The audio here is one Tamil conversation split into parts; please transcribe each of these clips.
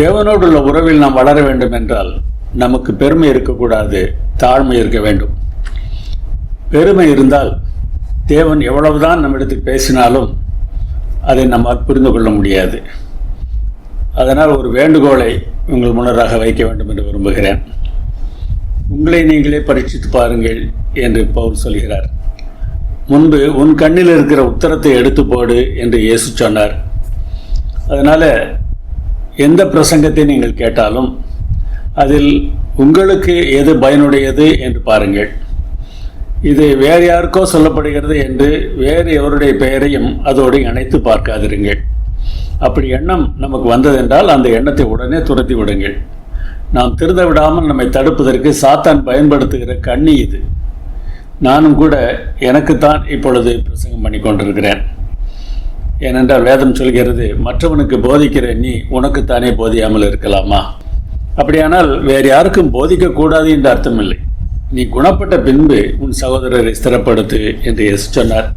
தேவனோடுள்ள உறவில் நாம் வளர வேண்டும் என்றால் நமக்கு பெருமை இருக்கக்கூடாது, தாழ்மை இருக்க வேண்டும். பெருமை இருந்தால் தேவன் எவ்வளவுதான் நம்மிடத்தில் பேசினாலும் அதை நம்மால் புரிந்து கொள்ள முடியாது. அதனால் ஒரு வேண்டுகோளை உங்கள் முன்னராக வைக்க வேண்டும் என்று விரும்புகிறேன். உங்களை நீங்களே பரீட்சித்து பாருங்கள் என்று பவுல் சொல்கிறார். முன்பு உன் கண்ணில் இருக்கிற உத்தரத்தை எடுத்து போடு என்று இயேசு சொன்னார். அதனால் எந்த பிரசங்கத்தை நீங்கள் கேட்டாலும் அதில் உங்களுக்கு எது பயனுடையது என்று பாருங்கள். இது வேறு யாருக்கோ சொல்லப்படுகிறது என்று வேறு எவருடைய பெயரையும் அதோடு இணைத்து பார்க்காதிருங்கள். அப்படி எண்ணம் நமக்கு வந்ததென்றால் அந்த எண்ணத்தை உடனே துரத்தி விடுங்கள். நாம் திருந்த விடாமல் நம்மை தடுப்பதற்கு சாத்தான் பயன்படுத்துகிற கண்ணி இது. நானும் கூட எனக்குத்தான் இப்பொழுது பிரசங்கம் பண்ணி கொண்டிருக்கிறேன். ஏனென்றால் வேதம் சொல்கிறது, மற்றவனுக்கு போதிக்கிற நீ உனக்குத்தானே போதியாமல் இருக்கலாமா? அப்படியானால் வேறு யாருக்கும் போதிக்கக்கூடாது என்று அர்த்தமில்லை. நீ குணப்பட்ட பின்பு உன் சகோதரரை ஸ்திரப்படுத்து என்று இயேசு சொன்னார்.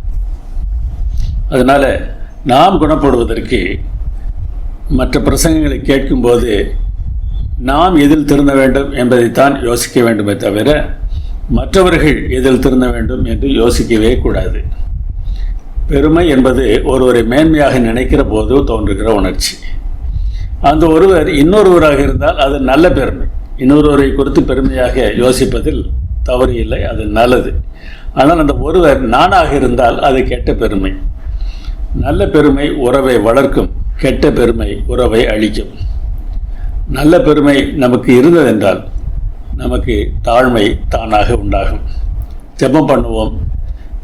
அதனால் நாம் குணப்படுவதற்கு மற்ற பிரசங்கங்களை கேட்கும்போது நாம் எதில் திருந்த வேண்டும் என்பதைத்தான் யோசிக்க வேண்டுமே தவிர மற்றவர்கள் எதில் திருந்த வேண்டும் என்று யோசிக்கவே கூடாது. பெருமை என்பது ஒருவரை மேன்மையாக நினைக்கிற போது தோன்றுகிற உணர்ச்சி. அந்த ஒருவர் இன்னொருவராக இருந்தால் அது நல்ல பெருமை. இன்னொருவரை குறித்து பெருமையாக யோசிப்பதில் தவறு இல்லை, அது நல்லது. ஆனால் அந்த ஒருவர் நானாக இருந்தால் அது கெட்ட பெருமை. நல்ல பெருமை உறவை வளர்க்கும், கெட்ட பெருமை உறவை அழிக்கும். நல்ல பெருமை நமக்கு இருந்ததென்றால் நமக்கு தாழ்மை தானாக உண்டாகும். ஜெபம் பண்ணுவோம்.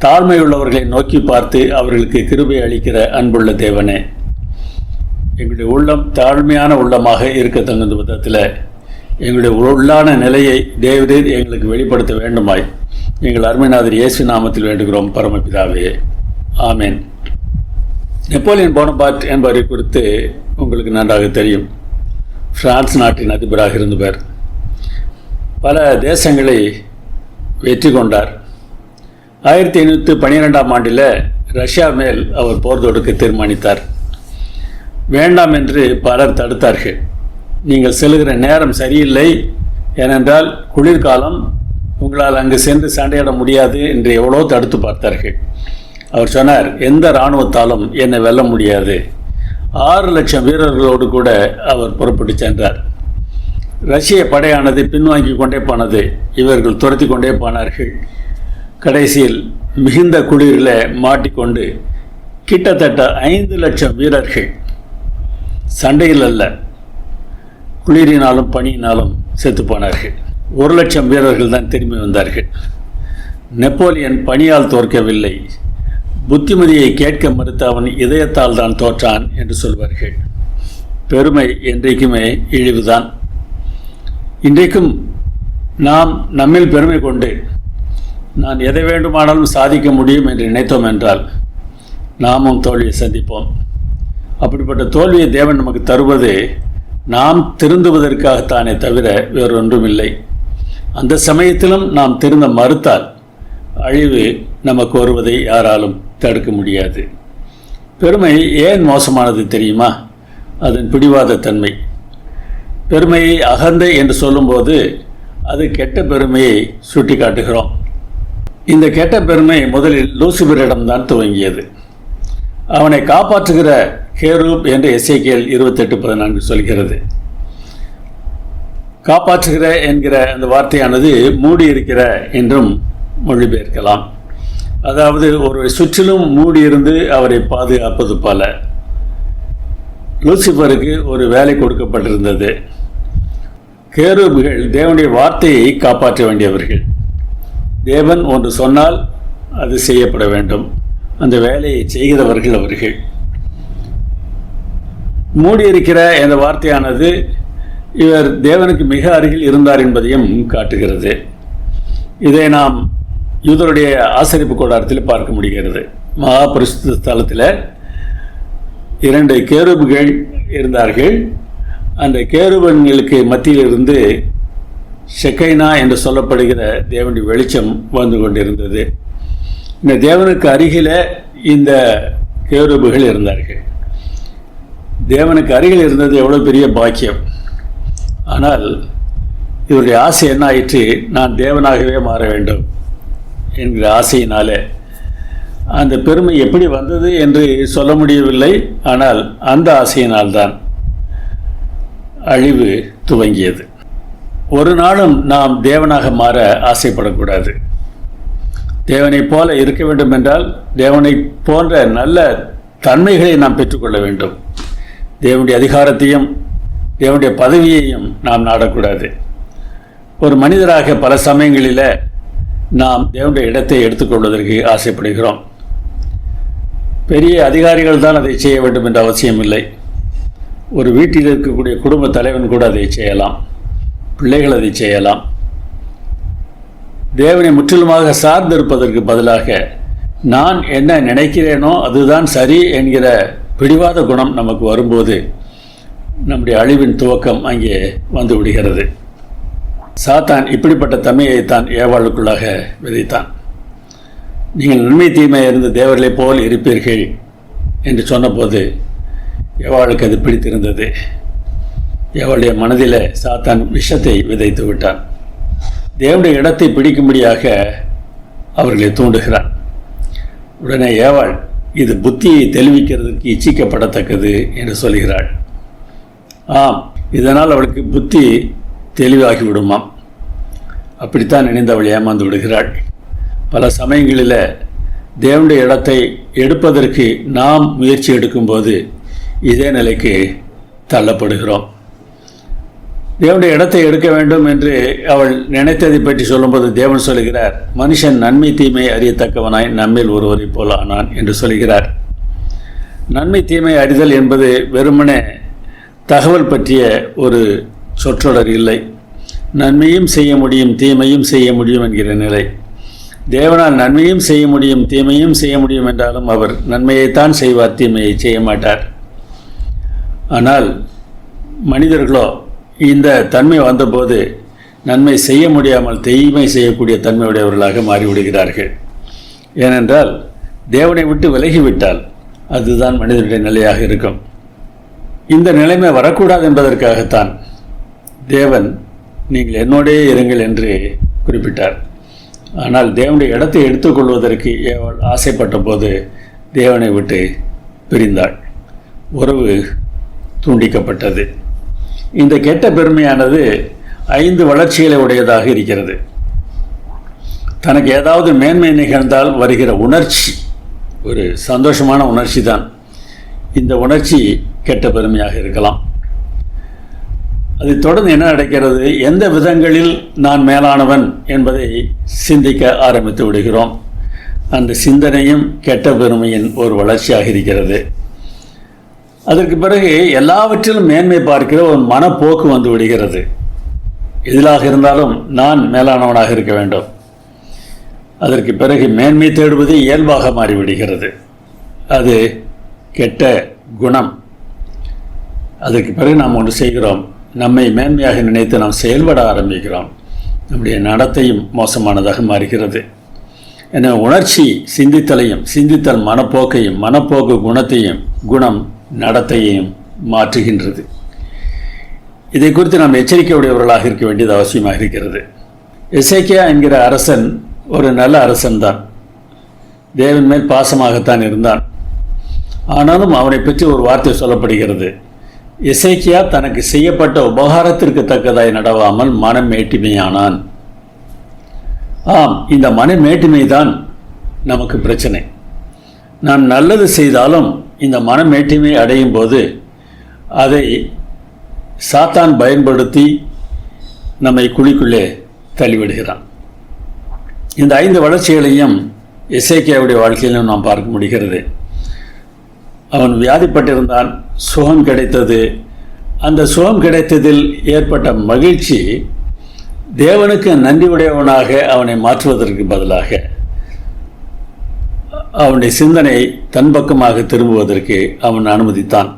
தாழ்மை உள்ளவர்களை நோக்கி பார்த்து அவர்களுக்கு கிருபை அளிக்கிற அன்புள்ள தேவனே, எங்களுடைய உள்ளம் தாழ்மையான உள்ளமாக இருக்க தகுந்த விதத்தில் எங்களுடைய உள்ளான நிலையை தேவரீர் எங்களுக்கு வெளிப்படுத்த வேண்டுமாய் எங்கள் அருமைநாதர் இயேசு நாமத்தில் வேண்டுகிறோம் பரமபிதாவே, ஆமேன். நெப்போலியன் போனபார்ட் என்பவரை குறித்து உங்களுக்கு நன்றாக தெரியும். பிரான்ஸ் நாட்டின் அதிபராக இருந்தவர். பல தேசங்களை வெற்றி கொண்டார். 1512ஆம் ஆண்டில் ரஷ்யா மேல் அவர் போர் தொடுக்க தீர்மானித்தார். வேண்டாம் என்று பலர் தடுத்தார்கள். நீங்கள் செல்கிற நேரம் சரியில்லை, ஏனென்றால் குளிர்காலம், உங்களால் அங்கு சென்று சண்டையிட முடியாது என்று எவ்வளோ தடுத்து பார்த்தார்கள். அவர் சொன்னார், எந்த இராணுவத்தாலும் என்னை வெல்ல முடியாது. 6 லட்சம் வீரர்களோடு கூட அவர் புறப்பட்டு சென்றார். ரஷ்ய படையானது பின்வாங்கி கொண்டே போனது. இவர்கள் துரத்தி கொண்டே போனார்கள். கடைசியில் மிகுந்த குளிரில் மாட்டிக்கொண்டு கிட்டத்தட்ட 5 லட்சம் வீரர்கள் சண்டையில் அல்ல, குளிரினாலும் பனியினாலும் செத்து போனார்கள். 1 லட்சம் வீரர்கள் தான் திரும்பி வந்தார்கள். நெப்போலியன் பனியால் தோற்கவில்லை, புத்திமதியை கேட்க மறுத்த அவன் இதயத்தால் தான் தோற்றான் என்று சொல்வார்கள். பெருமை என்றைக்குமே இழிவுதான். இன்றைக்கும் நாம் நம்மில் பெருமை கொண்டு நான் எதை வேண்டுமானாலும் சாதிக்க முடியும் என்று நினைத்தோம் என்றால் நாமும் தோல்வியை சந்திப்போம். அப்படிப்பட்ட தோல்வியை தேவன் நமக்கு தருவது நாம் திருந்துவதற்காகத்தானே தவிர வேறொன்றும் இல்லை. அந்த சமயத்திலும் நாம் திருந்த மறுத்தால் அழிவு நமக்கு வருவதை யாராலும் தடுக்க முடியாது. பெருமை ஏன் மோசமானது தெரியுமா? அதன் பிடிவாத தன்மை. பெருமையை அகந்தை என்று சொல்லும்போது அது கெட்ட பெருமையை சுட்டி காட்டுகிறோம். இந்த கெட்ட பெருமை முதலில் லூசிபரிடம்தான் துவங்கியது. அவனை காப்பாற்றுகிற கேரூப் என்று எசேக்கியேல் 28:14 சொல்கிறது. காப்பாற்றுகிற என்கிற அந்த வார்த்தையானது மூடியிருக்கிற என்றும் மொழிபெயர்க்கலாம். அதாவது ஒரு சுற்றிலும் மூடியிருந்து அவரை பாதுகாப்பது போல. லூசிபருக்கு ஒரு வேலை கொடுக்கப்பட்டிருந்தது. கேரூபுகள் தேவனுடைய வார்த்தையை காப்பாற்ற வேண்டியவர்கள். தேவன் ஒன்று சொன்னால் அது செய்யப்பட வேண்டும். அந்த வேலையை செய்கிறவர்கள் அவர்கள். மூடியிருக்கிற என்ற வார்த்தையானது இவர் தேவனுக்கு மிக அருகில் இருந்தார் என்பதையும் காட்டுகிறது. இதை நாம் யூதருடைய ஆசரிப்பு கூடாரத்தில் பார்க்க முடிகிறது. மகா பரிசுத்த ஸ்தலத்தில் 2 கேருபுகள் இருந்தார்கள். அந்த கேருபன்களுக்கு மத்தியில் இருந்து ஷெக்கைனா என்று சொல்லப்படுகிற தேவனுடைய வெளிச்சம் வந்து கொண்டிருந்தது. இந்த தேவனுக்கு அருகில் இந்த கேருபுகள் இருந்தார்கள். தேவனுக்கு அருகில் இருந்தது எவ்வளோ பெரிய பாக்கியம். ஆனால் இவருடைய ஆசை என்ன ஆயிற்று? நான் தேவனாகவே மாற வேண்டும் என்கிற ஆசையினாலே அந்த பெருமை எப்படி வந்தது என்று சொல்ல முடியவில்லை. ஆனால் அந்த ஆசையினால்தான் அழிவு துவங்கியது. ஒரு நாளும் நாம் தேவனாக மாற ஆசைப்படக்கூடாது. தேவனை போல இருக்க வேண்டும் என்றால் தேவனை போன்ற நல்ல தன்மைகளை நாம் பெற்றுக்கொள்ள வேண்டும். தேவனுடைய அதிகாரத்தையும் தேவனுடைய பதவியையும் நாம் நாடக்கூடாது. ஒரு மனிதராக பல சமயங்களில் நாம் தேவனுடைய இடத்தை எடுத்துக்கொள்வதற்கு ஆசைப்படுகிறோம். பெரிய அதிகாரிகள் தான் அதை செய்ய வேண்டும் என்ற அவசியம் இல்லை. ஒரு வீட்டில் இருக்கக்கூடிய குடும்ப தலைவன் கூட அதை செய்யலாம், பிள்ளைகள் அதை செய்யலாம். தேவனை முற்றிலுமாக சார்ந்திருப்பதற்கு பதிலாக நான் என்ன நினைக்கிறேனோ அதுதான் சரி என்கிற பிடிவாத குணம் நமக்கு வரும்போது நம்முடைய அழிவின் துவக்கம் அங்கே வந்து விடுகிறது. சாத்தான் இப்படிப்பட்ட தன்மையைத்தான் ஏவாளுக்குள்ளாக விதைத்தான். நீங்கள் நன்மை தீமை இருந்து தேவர்களைப் போல் இருப்பீர்கள் என்று சொன்னபோது ஏவாளுக்கு அது பிடித்திருந்தது. ஏவாளுடைய மனதில் சாத்தான் விஷத்தை விதைத்து விட்டான். தேவனுடைய இடத்தை பிடிக்கும்படியாக அவர்களை தூண்டுகிறான். உடனே ஏவாள் இது புத்தியை தெளிவிக்கிறதுக்கு இச்சிக்கப்படத்தக்கது என்று சொல்கிறாள். ஆம், இதனால் அவளுக்கு புத்தி தெளிவாகிவிடுமாம். அப்படித்தான் நினைந்து அவள் ஏமாந்து விடுகிறாள். பல சமயங்களில் தேவனுடைய இடத்தை எடுப்பதற்கு நாம் முயற்சி எடுக்கும்போது இதே நிலைக்கு தள்ளப்படுகிறோம். தேவனுடைய இடத்தை எடுக்க வேண்டும் என்று அவள் நினைத்ததை பற்றி சொல்லும்போது தேவன் சொல்கிறார், மனுஷன் நன்மை தீமை அறியத்தக்கவனாய் நம்மில் ஒருவரை போல ஆனான் என்று சொல்கிறார். நன்மை தீமை அறிதல் என்பது வெறுமனே தகவல் பற்றிய ஒரு சொற்றொடர் இல்லை. நன்மையும் செய்ய முடியும் தீமையும் செய்ய முடியும் என்கிற நிலை. தேவனால் நன்மையும் செய்ய முடியும் தீமையும் செய்ய முடியும் என்றாலும் அவர் நன்மையைத்தான் செய்வார், தீமையை செய்ய மாட்டார். ஆனால் மனிதர்களோ இந்த தன்மை வந்தபோது நன்மை செய்ய முடியாமல் தீமை செய்யக்கூடிய தன்மையுடையவர்களாக மாறிவிடுகிறார்கள். ஏனென்றால் தேவனை விட்டு விலகிவிட்டால் அதுதான் மனிதனுடைய நிலையாக இருக்கும். இந்த நிலைமை வரக்கூடாது என்பதற்காகத்தான் தேவன் நீங்கள் என்னோடே இருங்கள் என்று குறிப்பிட்டார். ஆனால் தேவனுடைய இடத்தை எடுத்துக்கொள்வதற்கு அவள் ஆசைப்பட்ட போது தேவனை விட்டு பிரிந்தாள். உறவு துண்டிக்கப்பட்டது. இந்த கெட்ட பெருமையானது 5 வளர்ச்சிகளை உடையதாக இருக்கிறது. தனக்கு ஏதாவது மேன்மை நிகழ்ந்தால் வருகிற உணர்ச்சி ஒரு சந்தோஷமான உணர்ச்சி தான். இந்த உணர்ச்சி கெட்ட பெருமையாக இருக்கலாம். அதை தொடர்ந்து என்ன நடக்கிறது? எந்த விதங்களில் நான் மேலானவன் என்பதை சிந்திக்க ஆரம்பித்து விடுகிறோம். அந்த சிந்தனையும் கெட்ட பெருமையின் ஒரு வளர்ச்சியாக இருக்கிறது. அதற்கு பிறகு எல்லாவற்றிலும் மேன்மை பார்க்கிற ஒரு மனப்போக்கு வந்து விடுகிறது. எதிலாக இருந்தாலும் நான் மேலானவனாக இருக்க வேண்டும். அதற்கு பிறகு மேன்மை தேடுவது இயல்பாக மாறிவிடுகிறது. அது கெட்ட குணம். அதற்கு பிறகு நாம் ஒன்று செய்கிறோம், நம்மை மேன்மையாக நினைத்து நாம் செயல்பட ஆரம்பிக்கிறோம். நம்முடைய நடத்தையும் மோசமானதாக மாறுகிறது. எனவே உணர்ச்சி சிந்தித்தலையும், சிந்தித்தல் மனப்போக்கையும், மனப்போக்கு குணத்தையும், குணம் நடத்தையையும் மாற்றுகின்றது. இதை குறித்து நாம் எச்சரிக்கை உடையவர்களாக இருக்க வேண்டியது அவசியமாக இருக்கிறது. எசேக்கியா என்கிற அரசன் ஒரு நல்ல அரசன்தான். தேவன் மேல் பாசமாகத்தான் இருந்தான். ஆனாலும் அவனை பற்றி ஒரு வார்த்தை சொல்லப்படுகிறது. எசேக்கியா தனக்கு செய்யப்பட்ட உபகாரத்திற்கு தக்கதாய் நடவாமல் மனமேட்டிமையானான். ஆம், இந்த மனமேட்டிமை தான் நமக்கு பிரச்சனை. நாம் நல்லது செய்தாலும் இந்த மனமேட்டிமை அடையும் போது அதை சாத்தான் பயன்படுத்தி நம்மை குழிக்குள்ளே தள்ளிவிடுகிறான். இந்த 5 வளர்ச்சிகளையும் எசேக்கியாவுடைய வாழ்க்கையிலும் நாம் பார்க்க முடிகிறது. அவன் வியாதிப்பட்டிருந்தான், சுகம் கிடைத்தது. அந்த சுகம் கிடைத்ததில் ஏற்பட்ட மகிழ்ச்சி தேவனுக்கு நன்றி உடையவனாக அவனை மாற்றுவதற்கு பதிலாக அவனுடைய சிந்தனை தன் பக்கமாக திரும்புவதற்கு அவன் அனுமதித்தான்.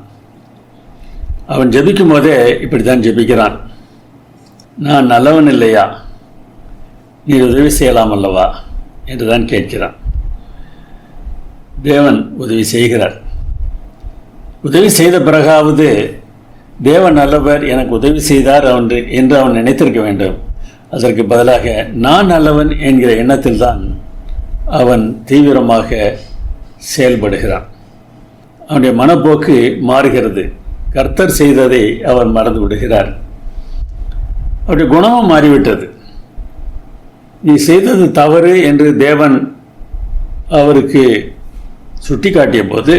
அவன் ஜெபிக்கும் போதே இப்படித்தான் ஜெபிக்கிறான், நான் நல்லவன் இல்லையா, நீ உதவி செய்யலாம் அல்லவா என்றுதான் கேட்கிறான். தேவன் உதவி செய்கிறார். உதவி செய்த பிறகாவது தேவன் நல்லவர், எனக்கு உதவி செய்தார் என்று அவன் நினைத்திருக்க வேண்டும். அதற்கு பதிலாக நான் நல்லவன் என்கிற எண்ணத்தில் தான் அவன் தீவிரமாக செயல்படுகிறான். அவனுடைய மனப்போக்கு மாறுகிறது. கர்த்தர் செய்ததை அவன் மறந்து விடுகிறார். அவருடைய குணமும் மாறிவிட்டது. நீ செய்தது தவறு என்று தேவன் அவருக்கு சுட்டி காட்டிய போது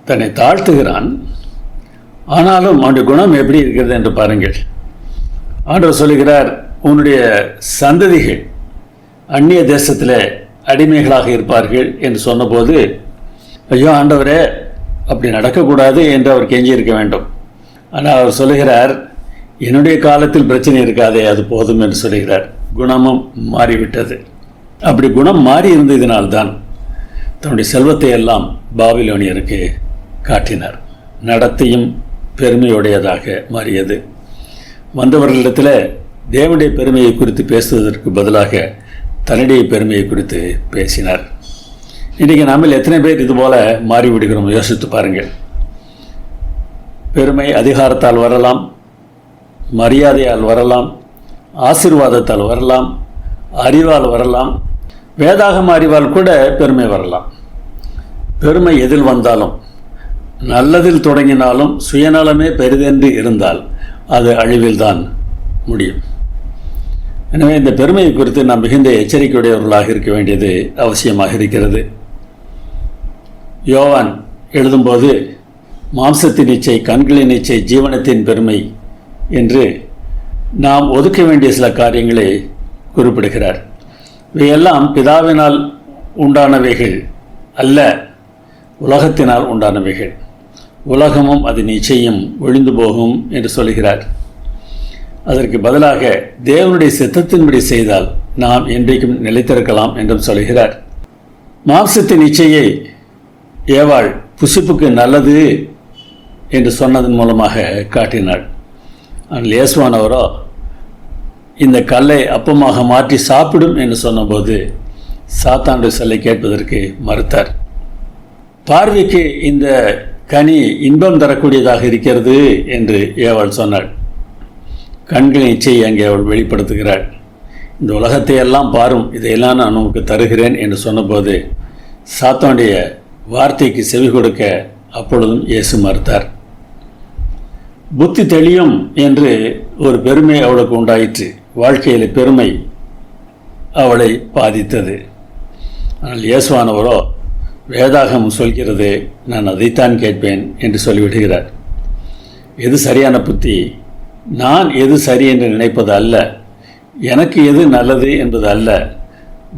தன்னை தாழ்த்துகிறான். ஆனாலும் அவனுடைய குணம் எப்படி இருக்கிறது என்று பாருங்கள். ஆண்டவர் சொல்லுகிறார், உன்னுடைய சந்ததிகள் அந்நிய தேசத்தில் அடிமைகளாக இருப்பார்கள் என்று சொன்னபோது, ஐயோ ஆண்டவரே, அப்படி நடக்கக்கூடாது என்று அவர் கெஞ்சியிருக்க வேண்டும். ஆனால் அவர் சொல்லுகிறார், என்னுடைய காலத்தில் பிரச்சனை இருக்காதே, அது போதும் என்று சொல்லுகிறார். குணமும் மாறிவிட்டது. அப்படி குணம் மாறி இருந்ததினால்தான் தன்னுடைய செல்வத்தை எல்லாம் பாபிலோனியருக்கு காட்டினார். நடத்தையும் பெருமையுடையதாக மாறியது. வந்தவர்களிடத்தில் தேவனுடைய பெருமையை குறித்து பேசுவதற்கு பதிலாக தன்னுடைய பெருமையை குறித்து பேசினார். இன்றைக்கி நம்மில் எத்தனை பேர் இதுபோல் மாறிவிடுகிறோம் யோசித்து பாருங்கள். பெருமை அதிகாரத்தால் வரலாம், மரியாதையால் வரலாம், ஆசீர்வாதத்தால் வரலாம், அறிவால் வரலாம், வேதாகம அறிவால் கூட பெருமை வரலாம். பெருமை எதில் வந்தாலும், நல்லதில் தொடங்கினாலும் சுயநலமே பெரிதென்று இருந்தால் அது அழிவில்தான் முடியும். எனவே இந்த பெருமையை குறித்து நாம் மிகுந்த எச்சரிக்கையுடையவர்களாக இருக்க வேண்டியது அவசியமாக இருக்கிறது. யோவான் எழுதும்போது மாம்சத்தின் இச்சை, கண்களின் இச்சை, ஜீவனத்தின் பெருமை என்று நாம் ஒதுக்க வேண்டிய சில காரியங்களை குறிப்பிடுகிறார். இவையெல்லாம் பிதாவினால் உண்டானவைகள் அல்ல, உலகத்தினால் உண்டானவைகள். உலகமும் அதன் இச்சையும் ஒழிந்து போகும் என்று சொல்கிறார். அதற்கு பதிலாக தேவனுடைய சித்தத்தின்படி செய்தால் நாம் என்றைக்கும் நிலைத்திருக்கலாம் என்றும் சொல்கிறார். மாம்சத்தின் இச்சையை ஏவாள் புசிப்புக்கு நல்லது என்று சொன்னதன் மூலமாக காட்டினாள். ஆனால் இயேசுவானவரோ இந்த கல்லை அப்பமாக மாற்றி சாப்பிடும் என்று சொன்னபோது சாத்தானுடைய சொல்லை கேட்பதற்கு மறுத்தார். பார்வைக்கு இந்த கனி இன்பம் தரக்கூடியதாக இருக்கிறது என்று ஏவாள் சொன்னாள். கண்களின் இச்சையை அங்கே அவள் வெளிப்படுத்துகிறாள். இந்த உலகத்தை எல்லாம் பாரும், இதையெல்லாம் நான் உனக்கு தருகிறேன் என்று சொன்னபோது சாத்தானுடைய வார்த்தைக்கு செவி கொடுக்க அப்பொழுதும் இயேசு மறுத்தார். புத்தி தெளியும் என்று ஒரு பெருமை அவளுக்கு உண்டாயிற்று. வாழ்க்கையில் பெருமை அவளை பாதித்தது. ஆனால் இயேசுவானவரோ வேதாகம் சொல்கிறது, நான் அதைத்தான் கேட்பேன் என்று சொல்லிவிடுகிறார். எது சரியான புத்தி? நான் எது சரி என்று நினைப்பது அல்ல, எனக்கு எது நல்லது என்பது அல்ல,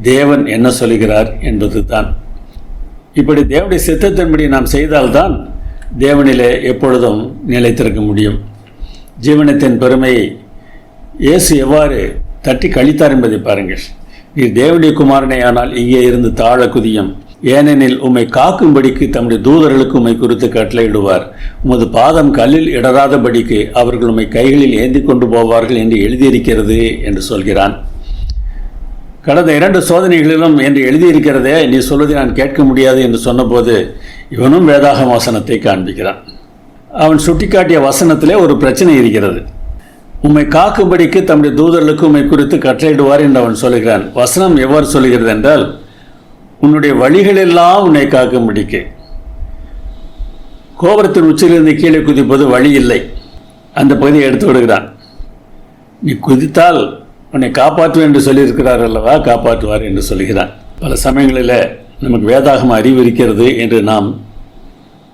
தேவன் என்ன சொல்கிறார் என்பது தான். இப்படி தேவனுடைய சித்தத்தின்படி நாம் செய்தால்தான் தேவனிலே எப்பொழுதும் நிலைத்திருக்க முடியும். ஜீவனத்தின் பெருமையை இயேசு எவ்வாறு தட்டி கழித்தார் என்பதை பாருங்கள். நீர் தேவனுடைய குமாரனே ஆனால் இங்கே இருந்து தாழ குதியும், ஏனெனில் உம்மை காக்கும்படிக்கு தம்முடைய தூதர்களுக்கு உம்மை குறித்து கட்டளையிடுவார். உமது பாதம் கல்லில் இடராதபடிக்கு அவர்கள் உம்மை கைகளில் ஏந்தி கொண்டு போவார்கள் என்று எழுதியிருக்கிறது என்று சொல்கிறான். கடந்த 2 சோதனைகளிலும் என்று எழுதியிருக்கிறதே, நீ சொல்வதை நான் கேட்க முடியாது என்று சொன்னபோது இவனும் வேதாகம வசனத்தை காண்பிக்கிறான். அவன் சுட்டிக்காட்டிய வசனத்திலே ஒரு பிரச்சனை இருக்கிறது. உம்மை காக்கும்படிக்கு தம்முடைய தூதர்களுக்கு உம்மை குறித்து கட்டளையிடுவார் என்று அவன் சொல்கிறான். வசனம் எவ்வாறு சொல்கிறது என்றால், உன்னுடைய வழிகளெல்லாம் உன்னை காக்கும்படிக்கு. கோபுரத்தின் உச்சியிலிருந்து கீழே குதிப்பது வழி இல்லை, அந்த பகுதியை எடுத்து விடுகிறான். நீ குதித்தால் உன்னை காப்பாற்றுவேன் என்று சொல்லியிருக்கிறார் அல்லவா, காப்பாற்றுவார் என்று சொல்கிறான். பல சமயங்களில் நமக்கு வேதாகம அறிவு இருக்கிறது என்று நாம்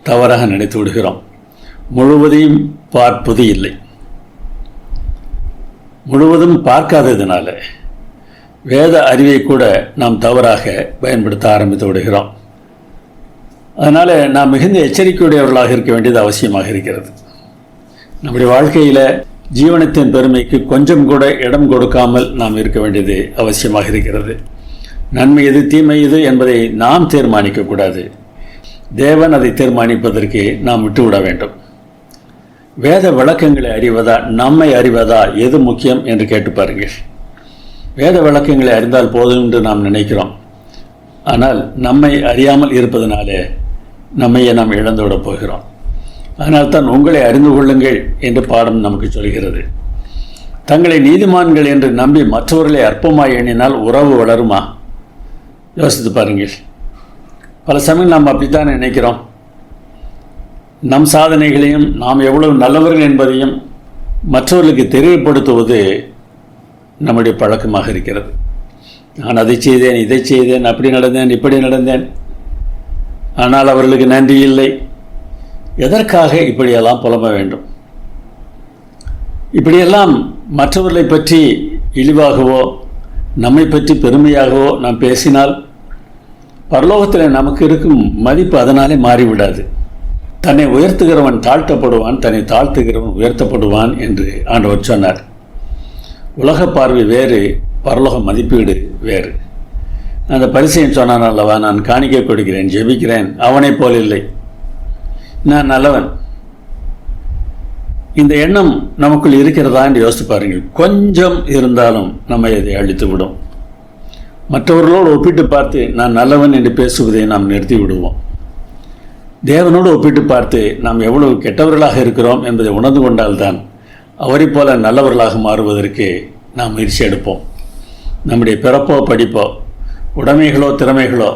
தவறாக நினைத்து விடுகிறோம். முழுவதையும் பார்ப்பது இல்லை. முழுவதும் பார்க்காததினால வேத அறிவை கூட நாம் தவறாக பயன்படுத்த ஆரம்பித்து விடுகிறோம். அதனால் நாம் மிகுந்த எச்சரிக்கையுடையவர்களாக இருக்க வேண்டியது அவசியமாக இருக்கிறது. நம்முடைய வாழ்க்கையில் ஜீவனத்தின் பெருமைக்கு கொஞ்சம் கூட இடம் கொடுக்காமல் நாம் இருக்க வேண்டியது அவசியமாக இருக்கிறது. நன்மை எது தீமை எது என்பதை நாம் தீர்மானிக்கக்கூடாது, தேவன் அதை தீர்மானிப்பதற்கு நாம் விட்டுவிட வேண்டும். வேத விளக்கங்களை அறிவதா நம்மை அறிவதா எது முக்கியம் என்று கேட்டு பாருங்கள். வேத விளக்கங்களை அறிந்தால் போதும் என்று நாம் நினைக்கிறோம். ஆனால் நம்மை அறியாமல் இருப்பதனாலே நம்மையே நாம் இழந்துவிடப் போகிறோம். அதனால்தான் உங்களை அறிந்து கொள்ளுங்கள் என்று பாடம் நமக்கு சொல்கிறது. தங்களை நீதிமான்கள் என்று நம்பி மற்றவர்களை அற்பமாய் எண்ணினால் உறவு வளருமா? யோசித்து பாருங்கள். பல சமயம் நாம் அப்படித்தான் நினைக்கிறோம். நம் சாதனைகளையும் நாம் எவ்வளவு நல்லவர்கள் என்பதையும் மற்றவர்களுக்கு தெரியப்படுத்துவது நம்முடைய பழக்கமாக இருக்கிறது. நான் அதை செய்தேன், இதை செய்தேன், அப்படி நடந்தேன், இப்படி நடந்தேன், ஆனால் அவர்களுக்கு நன்றி இல்லை. எதற்காக இப்படியெல்லாம் புலம்ப வேண்டும்? இப்படியெல்லாம் மற்றவர்களை பற்றி இழிவாகவோ நம்மை பற்றி பெருமையாகவோ நாம் பேசினால் பரலோகத்தில் நமக்கு இருக்கும் மதிப்பு அதனாலே மாறிவிடாது. தன்னை உயர்த்துகிறவன் தாழ்த்தப்படுவான், தன்னை தாழ்த்துகிறவன் உயர்த்தப்படுவான் என்று ஆண்டவர் சொன்னார். உலக பார்வை வேறு, பரலோக மதிப்பீடு வேறு. அந்த பரிசையன் சொன்னான் அல்லவா, நான் காணிக்கை கொடுக்கிறேன், ஜெபிக்கிறேன், அவனைப் போல் இல்லை, நான் நல்லவன். இந்த எண்ணம் நமக்குள் இருக்கிறதா என்று யோசித்து பாருங்கள். கொஞ்சம் இருந்தாலும் நம்மை அதை அழித்து விடும். மற்றவர்களோடு ஒப்பிட்டு பார்த்து நான் நல்லவன் என்று பேசுவதை நாம் நிறுத்தி விடுவோம். தேவனோடு ஒப்பிட்டு பார்த்து நாம் எவ்வளவு கெட்டவர்களாக இருக்கிறோம் என்பதை உணர்ந்து கொண்டால்தான் அவரை போல நல்லவர்களாக மாறுவதற்கு நாம் முயற்சி எடுப்போம். நம்முடைய பிறப்போ படிப்போ, உடைமைகளோ திறமைகளோ,